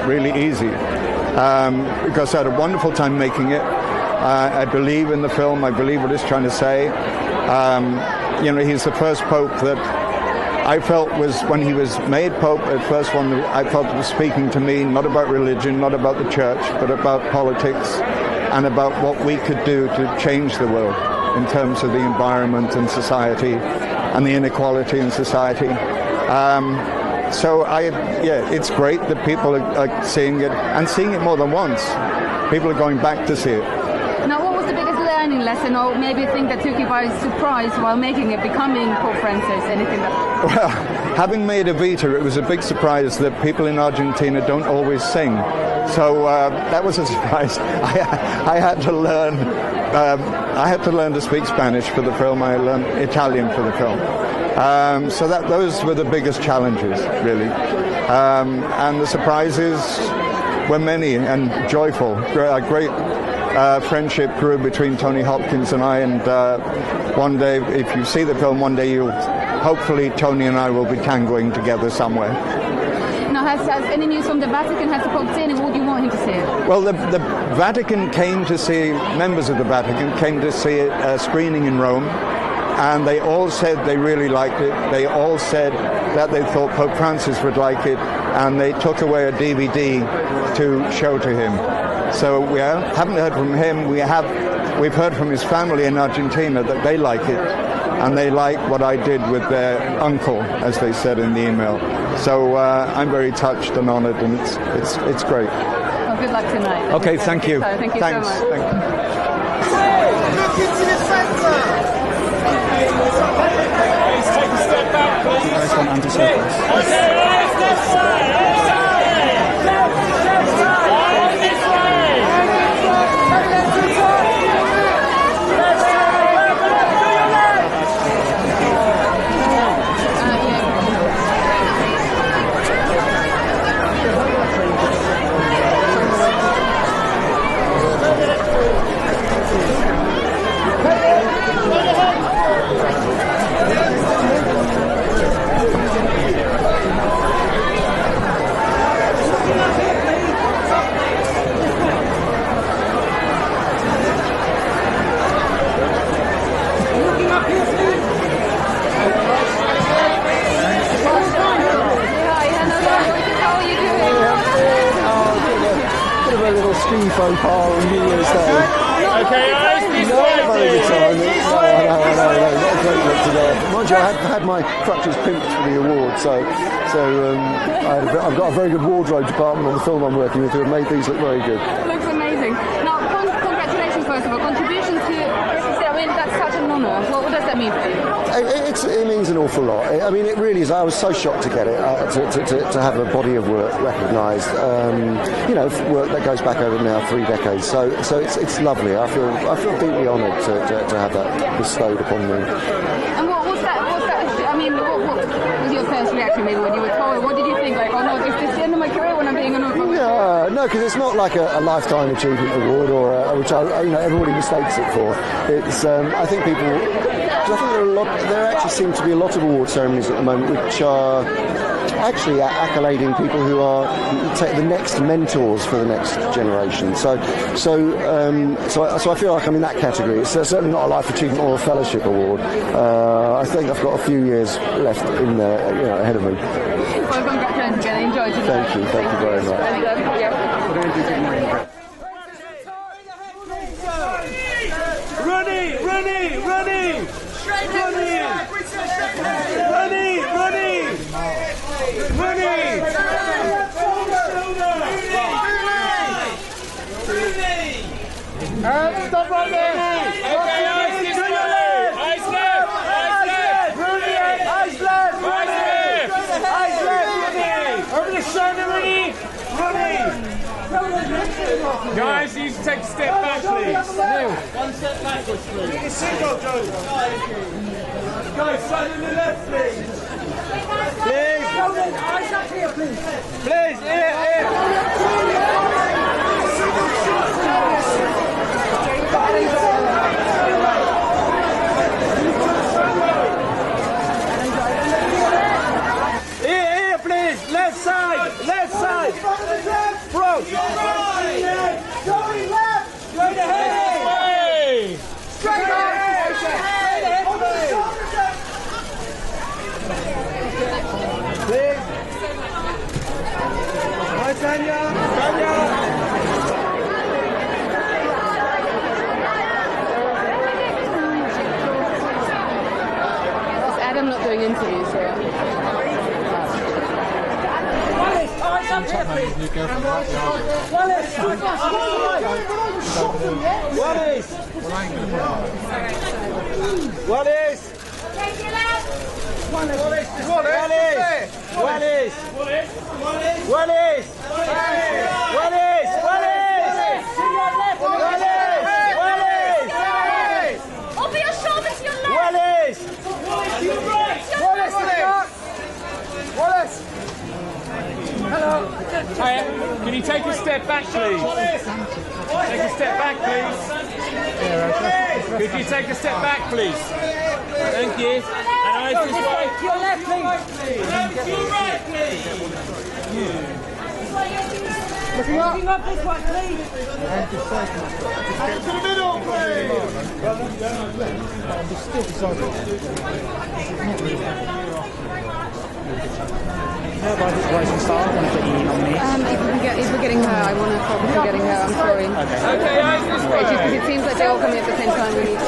really easy. Because I had a wonderful time making it. I believe in the film. I believe what it's trying to say. He's the first pope that I felt was, when he was made pope, the first one that I felt was speaking to me, not about religion, not about the church, but about politics and about what we could do to change the world in terms of the environment and society and the inequality in society. So it's great that people are seeing it, and seeing it more than once. People are going back to see it. Now, what was the biggest learning lesson, or maybe a thing that took you by surprise while making it, becoming Pope Francis? Anything that? Well, having made Evita, it was a big surprise that people in Argentina don't always sing. So that was a surprise. I had to learn. I had to learn to speak Spanish for the film. I learned Italian for the film. So those were the biggest challenges, really. And the surprises were many and joyful. A great friendship grew between Tony Hopkins and I, and one day, if you see the film, one day hopefully Tony and I will be tangoing together somewhere. Now, has any news from the Vatican? Has the Pope seen it? What do you want him to see? Well, the Vatican came to see, members of the Vatican came to see a screening in Rome, and they all said they really liked it. They all said that they thought Pope Francis would like it, and they took away a DVD to show to him. So we haven't heard from him. We've heard from his family in Argentina that they like it, and they like what I did with their uncle, as they said in the email. So I'm very touched and honoured, and it's great. Well, good luck tonight. Okay, thank you. Thank you Thanks. so much. Thank you. Look into the centre. Please take a step back, please. You guys want anti-circles? ski faux pas on New Year's Day. Okay, eyes this way, very good time. I know, not a great look today. Mind you, I had my crutches pimped for the award, so I've got a very good wardrobe department on the film I'm working with who have made these look very good. Looks amazing. Now, congratulations first of all. Contribution to Brexit, I mean, that's such an honour. What does that mean for you? It means an awful lot. I mean, it really is. I was so shocked to get it, to have a body of work recognised. Work that goes back over now 3 decades. So it's lovely. I feel deeply honoured to have that bestowed upon me. And what was that? I mean, what was your first reaction maybe when you were told? What did you think? Like, oh no, is this the end of my career when I'm being honoured? Yeah, no, because it's not like a lifetime achievement award or which everybody mistakes it for. It's I think there actually seem to be a lot of award ceremonies at the moment which are actually accolading people who are the next mentors for the next generation. So I feel like I'm in that category. It's certainly not a life achievement or a fellowship award. I think I've got a few years left in there, ahead of me. Well, congratulations again. Enjoy tonight. Thank you very much. Runny! Stop right there. Okay, eyes this way. Eyes left. Eyes left. Rooney, eyes left. Eyes left. Over the shoulder, Rooney. Rooney. Guys, you need to take a step back, please. One step backwards, please. Single, Joe. Guys, side on the left, please. Please. Eyes up here, please. Please, here. Here, please. Left side. Front. Going left. Straight ahead. Straight ahead. Please. Hi, Tanya. Is Adam not doing interviews here? Eyes up here, please. Wallace. Over your shoulders, your left. Wallace. Hello. Hiya. Can you take a step back, please? Take a step back, please. Could you take a step back, please? Thank you. And eyes this way. Your left, please. Your right, please. Looking up this way, please. To the middle, please. Rising Star, I'm getting you nominated. If we're getting her, I want to focus on getting her. I'm sorry. Okay, eyes this way. It's just because it seems like they're all coming at the same time. We need to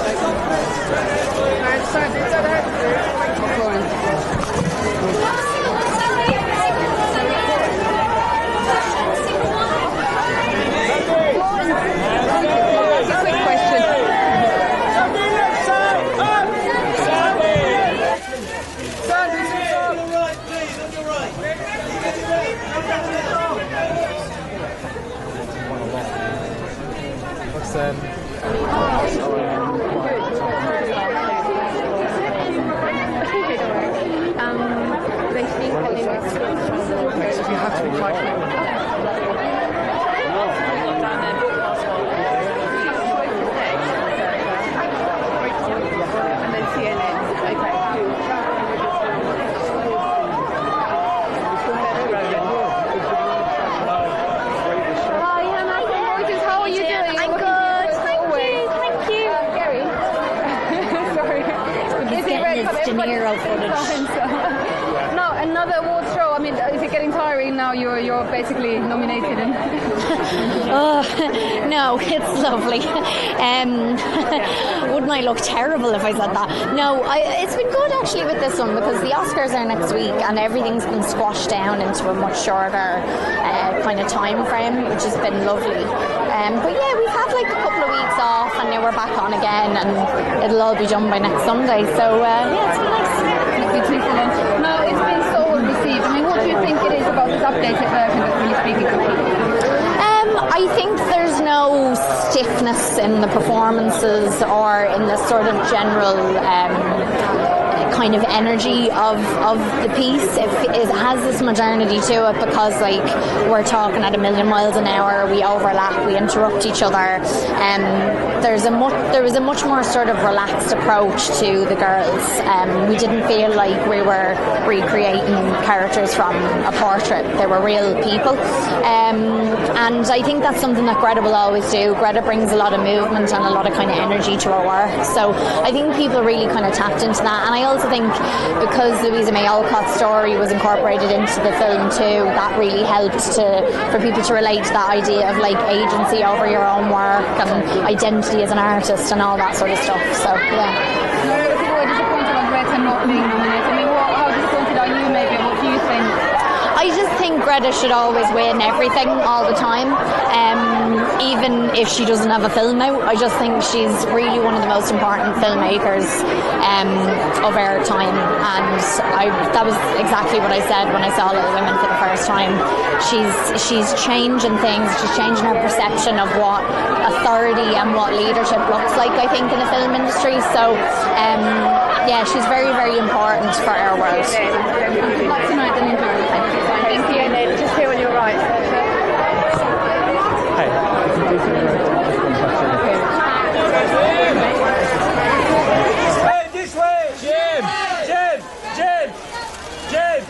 That's a quick question. They think that they were You have to be quite and then CNN. Okay, cool. Hi, Hannah. How are you doing? I'm good. Thank you. Gary. Sorry. Is it red? De Niro footage. No, another awards show. I mean, is it getting tiring now? You're basically nominated. And Oh, no, it's lovely. Wouldn't I look terrible if I said that? No, it's been good actually with this one because the Oscars are next week and everything's been squashed down into a much shorter kind of time frame, which has been lovely. But yeah, we've had like a couple of weeks off and now we're back on again and it'll all be done by next Sunday. So yeah, it's been nice. no, it's been so well received. I mean, what do you think it is about this updated version that's really speaking to people? I think there's no stiffness in the performances or in the sort of general kind of energy of the piece. It has this modernity to it because like we're talking at 1,000,000 miles an hour, we overlap, we interrupt each other. There was a much more sort of relaxed approach to the girls. We didn't feel like we were recreating characters from a portrait. They were real people. And I think that's something that Greta will always do. Greta brings a lot of movement and a lot of kind of energy to her work. So I think people really kind of tapped into that. And I also think because Louisa May Alcott's story was incorporated into the film too, that really helped for people to relate to that idea of like agency over your own work and identity as an artist and all that sort of stuff. So yeah. If you were disappointed on Greta not being nominated, I mean, how disappointed are you maybe? What do you think? I just think Greta should always win everything all the time. Even if she doesn't have a film out. I just think she's really one of the most important filmmakers of our time, and that was exactly what I said when I saw Little Women for the first time. She's changing things. She's changing her perception of what authority and what leadership looks like, I think, in the film industry. So yeah, she's very, very important for our world. Tonight and enjoy it. Thank you. Just here on your right. This way! Jim! Jim! Jim! Jim!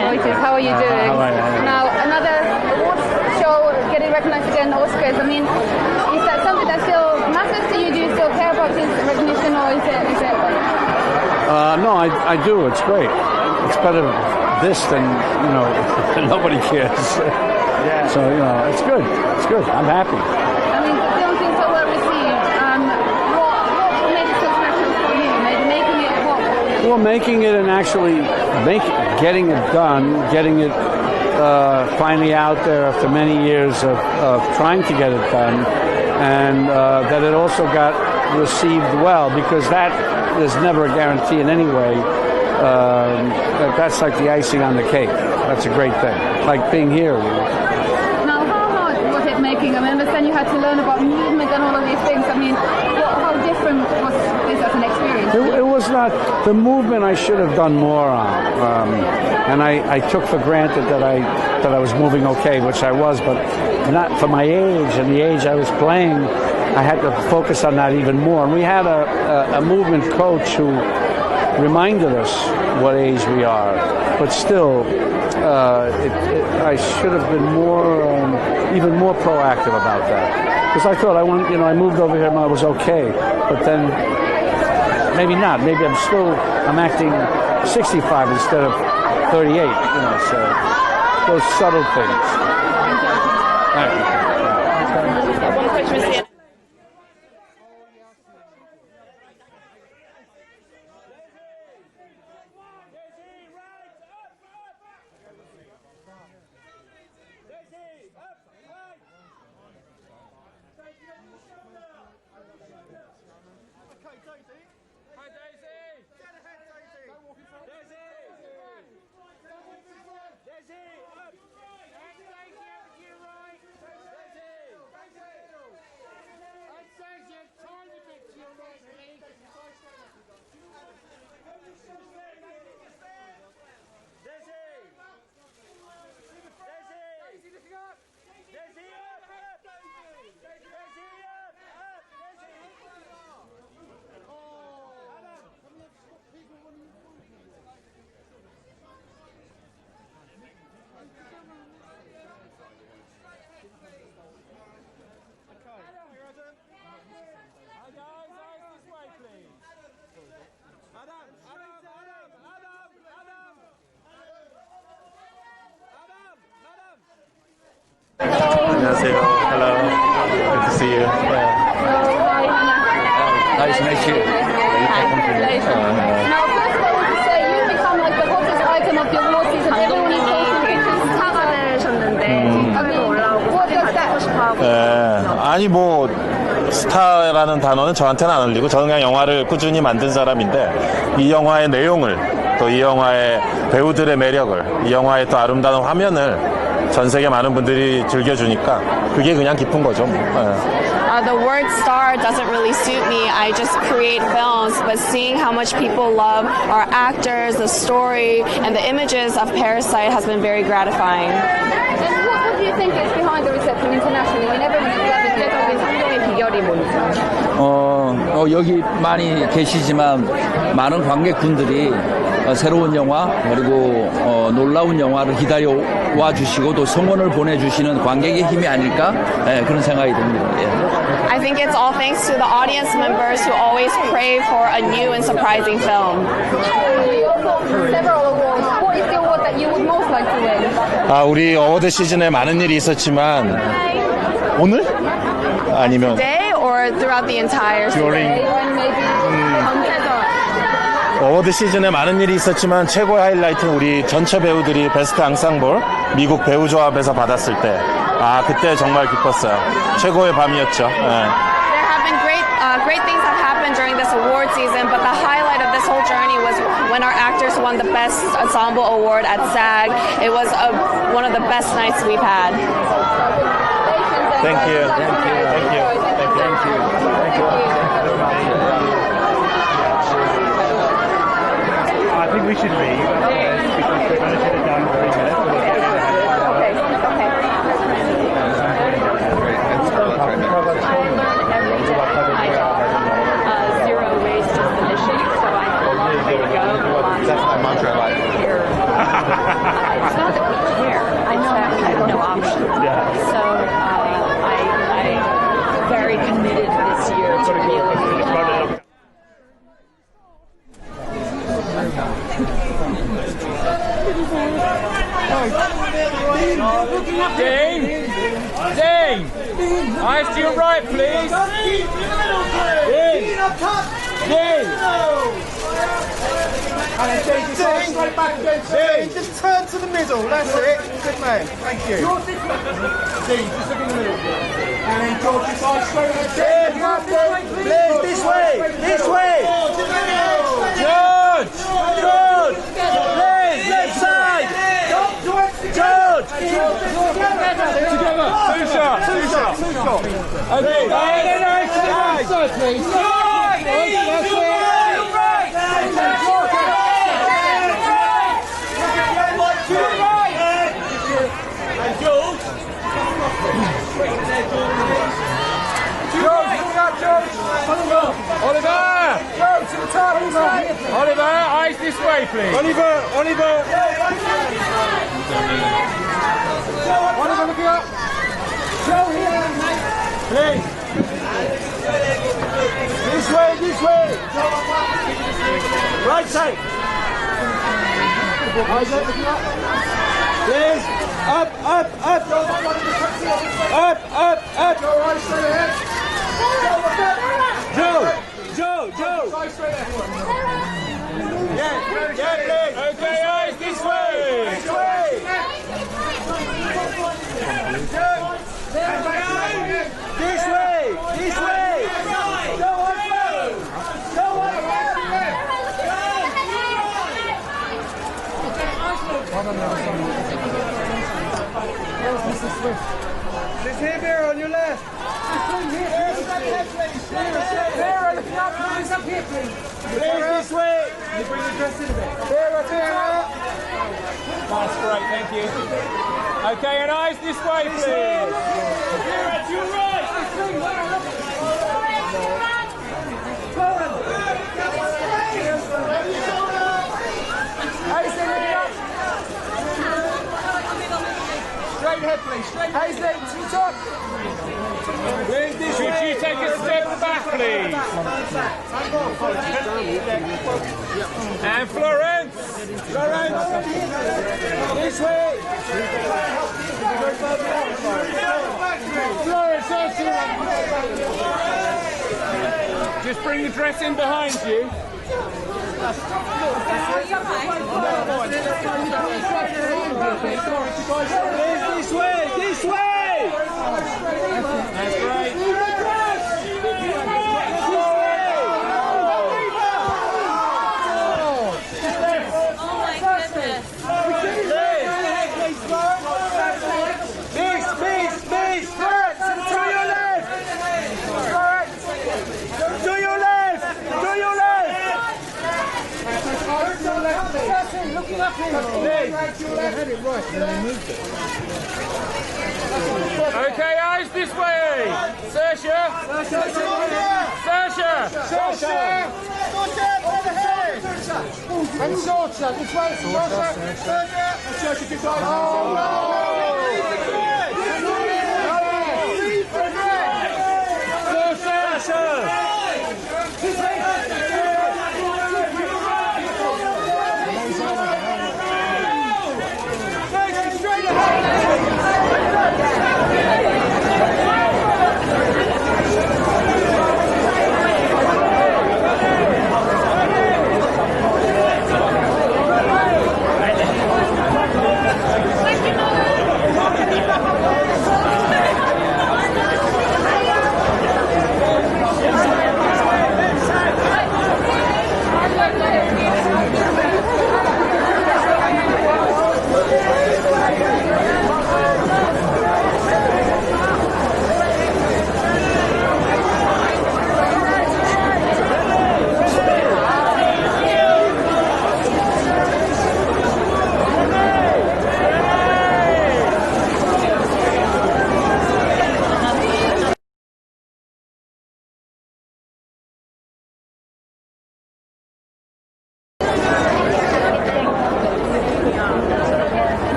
Thank you. How are you doing? Now, another awards show getting recognized again, Oscars. I mean, is that something that still matters to you? Do you still care about this recognition, or is it? No, I do. It's great. It's better this than, nobody cares. Yeah. So, it's good. It's good. I'm happy. I mean, the film being so well received. What made it so special for you? Making it what? Well, making it and actually getting it done, getting it finally out there after many years of trying to get it done, and that it also got received well, because that is never a guarantee in any way. That's like the icing on the cake. That's a great thing. Like being here. Now, how hard was it making? I mean, I understand you had to learn about movement and all of these things. I mean, how different was this as an experience? It was not the movement. I should have done more on, and I took for granted that I was moving okay, which I was, but not for my age and the age I was playing. I had to focus on that even more. And we had a movement coach who reminded us what age we are, but still, I should have been even more proactive about that, because I thought I moved over here and I was okay, but then maybe not. Maybe I'm acting 65 instead of 38. So those subtle things. Thank you. 안녕하세요. Hello. Good to see you. Nice to meet you. Now, first of all, I would say you've become like the hottest item of your award season. Everyone is talking about 스타가 되셨는데 TV에 올라오고 what does that? 아니 스타라는 단어는 저한테는 안 어울리고, 저는 그냥 영화를 꾸준히 만든 사람인데, 이 영화의 내용을, 또 이 영화의 배우들의 매력을, 이 영화의 또 아름다운 화면을 전 세계 많은 분들이 즐겨주니까 그게 그냥 기쁜 거죠. The word star doesn't really suit me. I just create films, but seeing how much people love our actors, the story, and the images of Parasite has been very gratifying. And what do you think is behind the reception internationally? I mean, everyone is loving it. 성공의 비결이 뭔지? 여기 많이 계시지만 많은 관객분들이 새로운 영화 그리고 놀라운 영화를 기다려와 주시고 또 성원을 보내주시는 관객의 힘이 아닐까 그런 생각이 듭니다. I think it's all thanks to the audience members who always pray for a new and surprising film. Several awards. What is the award that you would most like to win? 우리 어워드 시즌에 많은 일이 있었지만 오늘? 아니면 Today or throughout the entire During- season? 어워드 시즌에 많은 일이 있었지만 최고의 하이라이트는 우리 전체 배우들이 베스트 앙상블 미국 배우 조합에서 받았을 때 그때 정말 기뻤어요. 최고의 밤이었죠. There have been great things have happened during this award season, but the highlight of this whole journey was when our actors won the Best Ensemble Award at SAG. It was one of the best nights we've had. Thank you. Thank you. Thank you. Thank you. Thank you. Thank you. I think we should leave because we're going to shut it down in 3 minutes. Zero waste is the mission, so I have a long way to go. That's my mantra. It's not that we care, I know I have no option. So I'm very committed this year to really Dean! Eyes to your right, please. Dean! And then Dean, just go straight back against Dean. Just turn to the middle, that's it. Good man, thank you. Dean, just look in the middle. And then George, just eyes straight ahead. Please, this way, this way. George! George! Please, left side. George! Together! Two shots! Okay, please. Oliver! Oliver, eyes this way, please. Oliver! Oliver, looking up. Joe here. Please. This way, this way. Right side. Please. Up. Up. Joe, right straight ahead. Joe. Yeah, please. Okay, eyes this way. This way. This here, Vera, on your left. Vera, looking up, please. Up here, please. This way. You bring the dress in a bit. Vera. That's great, thank you. Okay, and eyes this way, please. Vera, to your right. Straight ahead, please. Straight ahead. Hayes, to the top. Could you take a step back, please? And Florence! This way. Just bring the dress in behind you. This way. That's great. Looking up here. Okay, eyes this way. Saoirse! And Saoirse, this way, Saoirse.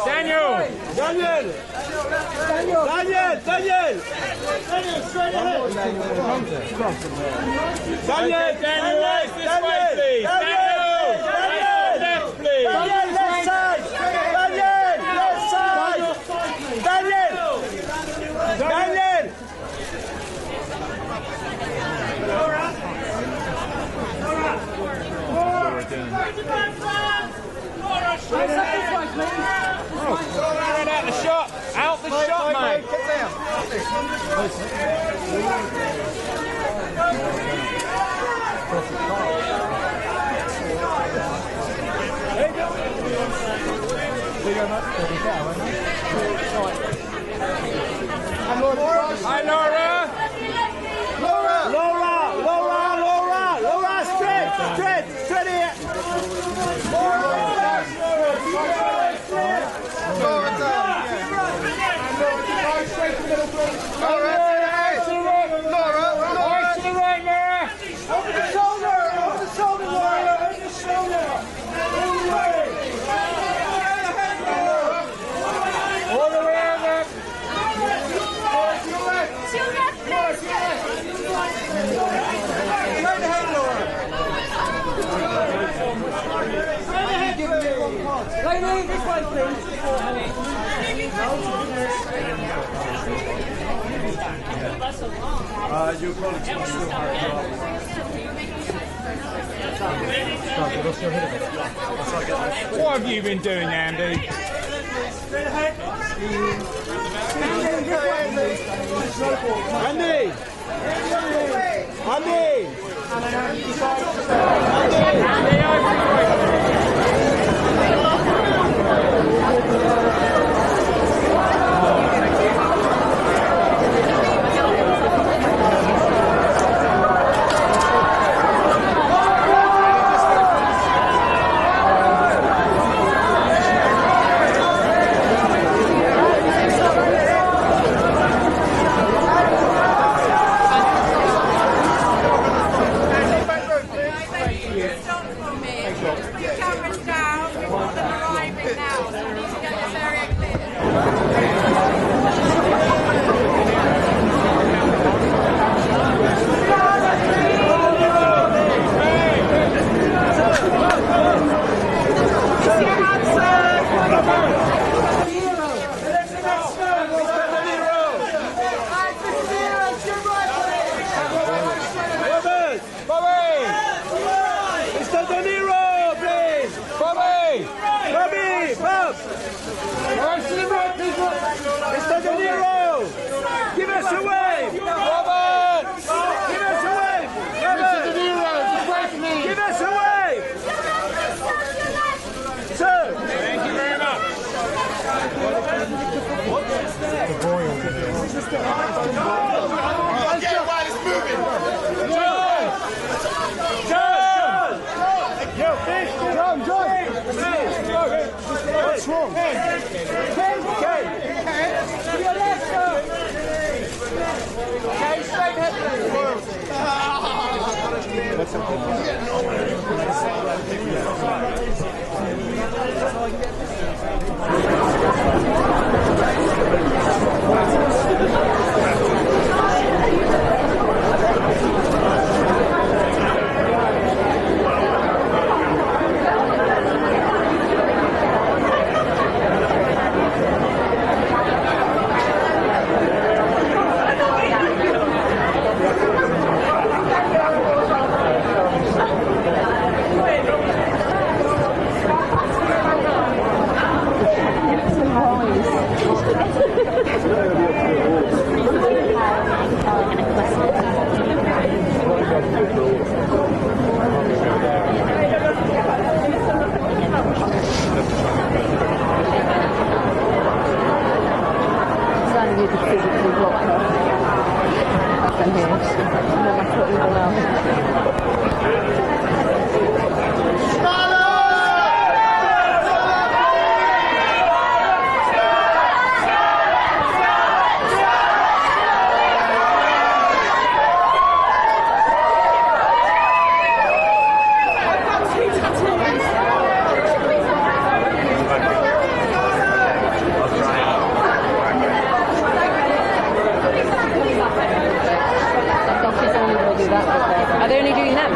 Daniel! Daniel! Daniel, right this way, please! Daniel! Left, please! Left side! Daniel! Left side! Daniel! Daniel! Right out the shot! Out the shot, mate! Get down. Hi, Laura! Laura, straight here. Over the shoulder, Laura, over the shoulder. All the way over! Lady, this way, please. Your colleagues must still have What have you been doing, Andy? Thank you. top! Rise to the right, people! Mr. De Niro! Give us a wave! Robert! Give us a wave! Mr. De Niro, just wait for me! Give us a wave! Sir! Thank you very much. Get while it's moving! What's wrong? Ken! To your left, sir! Okay, straight ahead, Are they only doing them?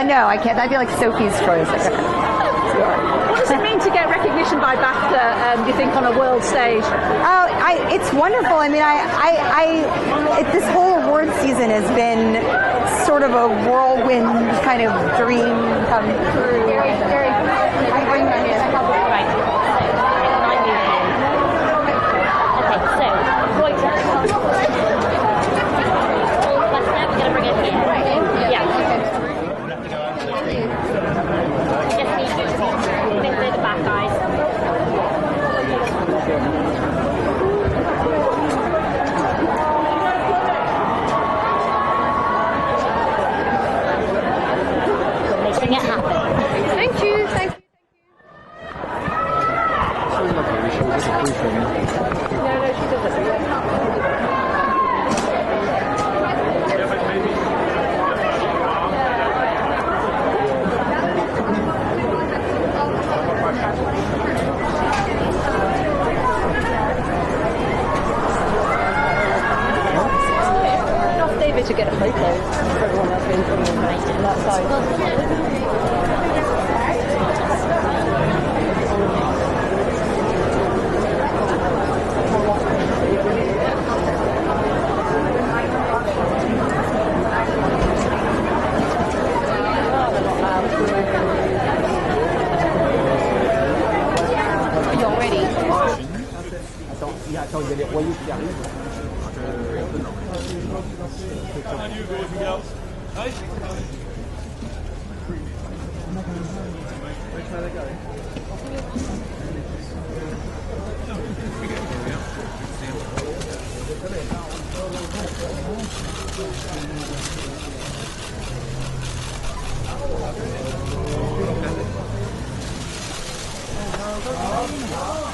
No, I can't. That'd be like Sophie's choice. What does it mean to get recognition by BAFTA, do you think, on a world stage? It's wonderful. I mean, this whole award season has been sort of a whirlwind kind of dream come true. To get a photo for everyone that's been from that side. You're ready.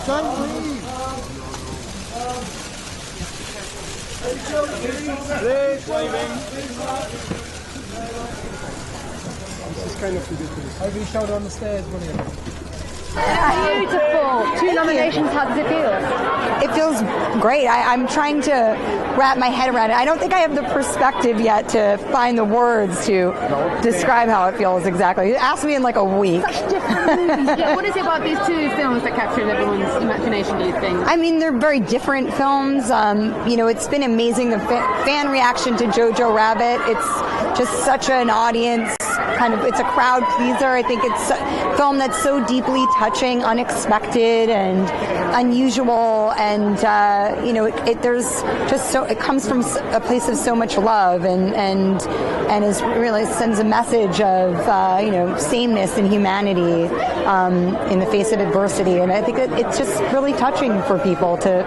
Don't leave. Please, waving. This is kind of ridiculous. Over your shoulder on the stairs, brilliant. Beautiful. Two nominations. How does it feel? It feels great. I'm trying to wrap my head around it. I don't think I have the perspective yet to find the words to describe how it feels exactly. Ask me in like a week. Such different movies. Yeah, what is it about these two films that captured everyone's imagination, do you think? I mean, they're very different films. You know, it's been amazing, the fan reaction to Jojo Rabbit. It's just such an audience kind of, it's a crowd pleaser. I think it's a film that's so deeply touching, unexpected, and unusual, and you know, there's just so, it comes from a place of so much love, and is really sends a message of you know, sameness and humanity in the face of adversity, and I think it's just really touching for people to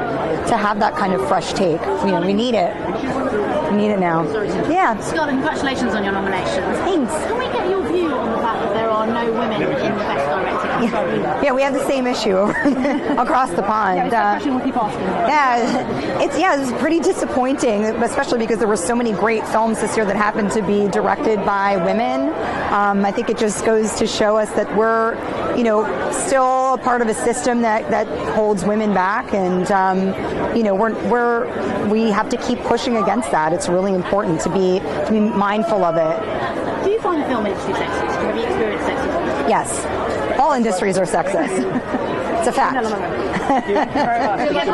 have that kind of fresh take. You know, we need it. We need it now. Yeah. Scott, congratulations on your nominations. Thanks. Can we get your view on the fact that there are no women in the Best Director category? Yeah, we have the same issue across the pond. Yeah, it's we'll keep asking. Yeah, it's pretty disappointing, especially because there were so many great films this year that happened to be directed by women. I think it just goes to show us that we're, you know, still a part of a system that holds women back, and you know, we have to keep pushing against that. It's really important to be mindful of it. Do you find the film industry sexist? Have you experienced sexism? Yes. All industries are sexist. It's a fact. Thank you very much.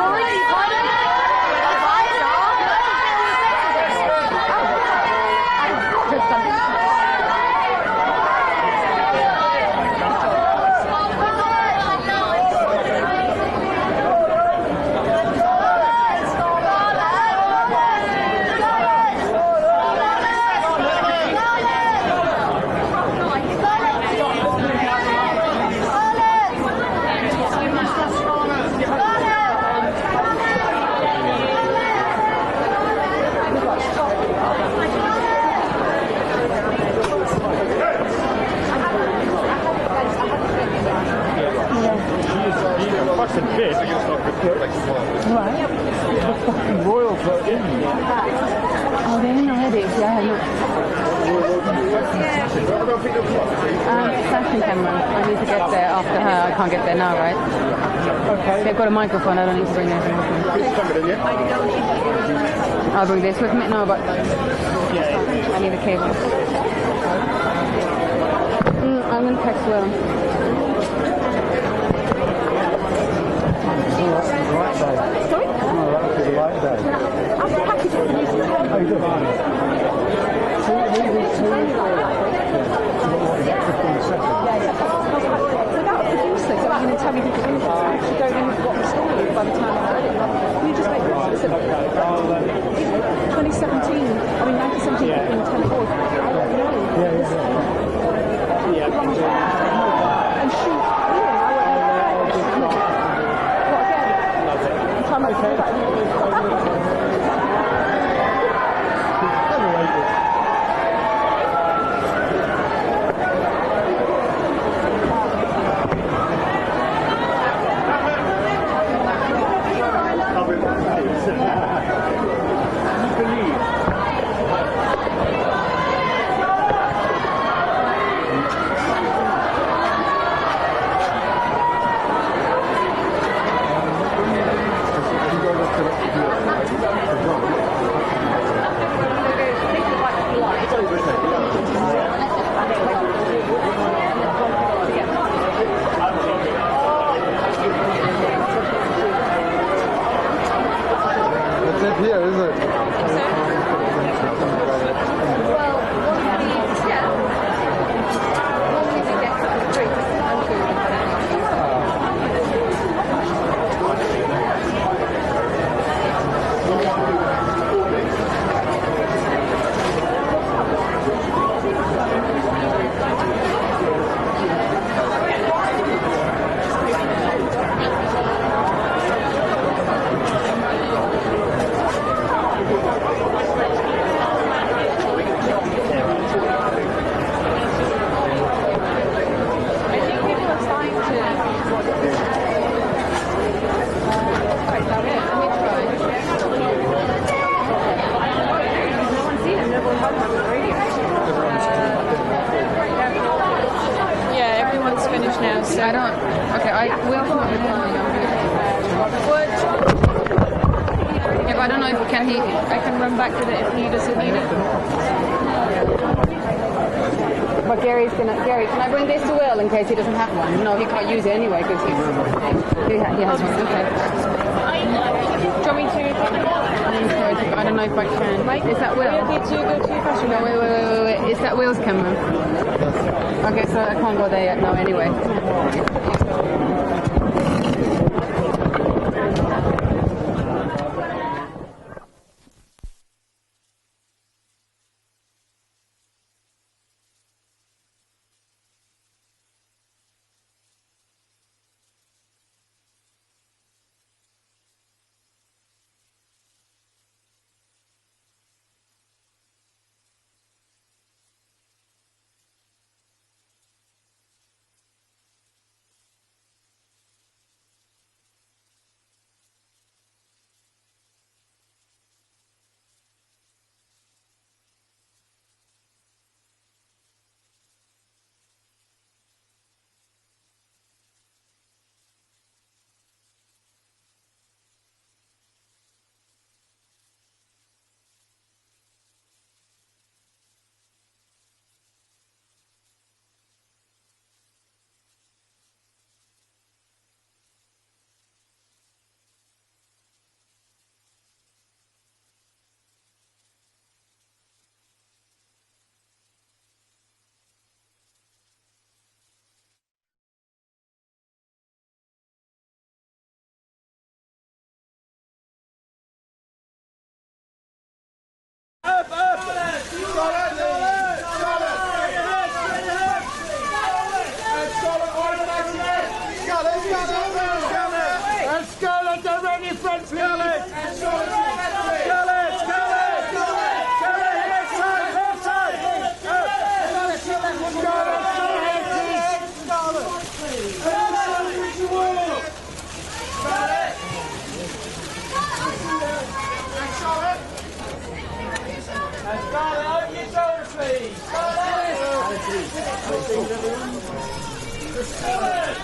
Royal for in. Oh, they're in already. Yeah, look. Sash and Cameron. I need to get there after her. I can't get there now, right? Okay. They've got a microphone. I don't need to bring anything with me. I'll bring this with me. No, but I need a cable. I'm going to text Will. Sorry? No, that was the right day. I've packaged it. Oh, you Without a producer going in and telling me the images, I actually don't know what the story is by the time I've read it. Can you just make it specific? 2017, I mean 1917, between 10 and 4. I don't know. And shoot, Will come up with yeah, but I don't know if I can run back with it if he doesn't need it. But Gary, can I bring this to Will in case he doesn't have one? No, he can't use it anyway because he has one. Okay. Do you want me to? I don't know if I can. Wait, is that Will? Need to go to fashion. No, wait. Is that Will's camera? Okay, so I can't go there yet. No, anyway. Scarlett!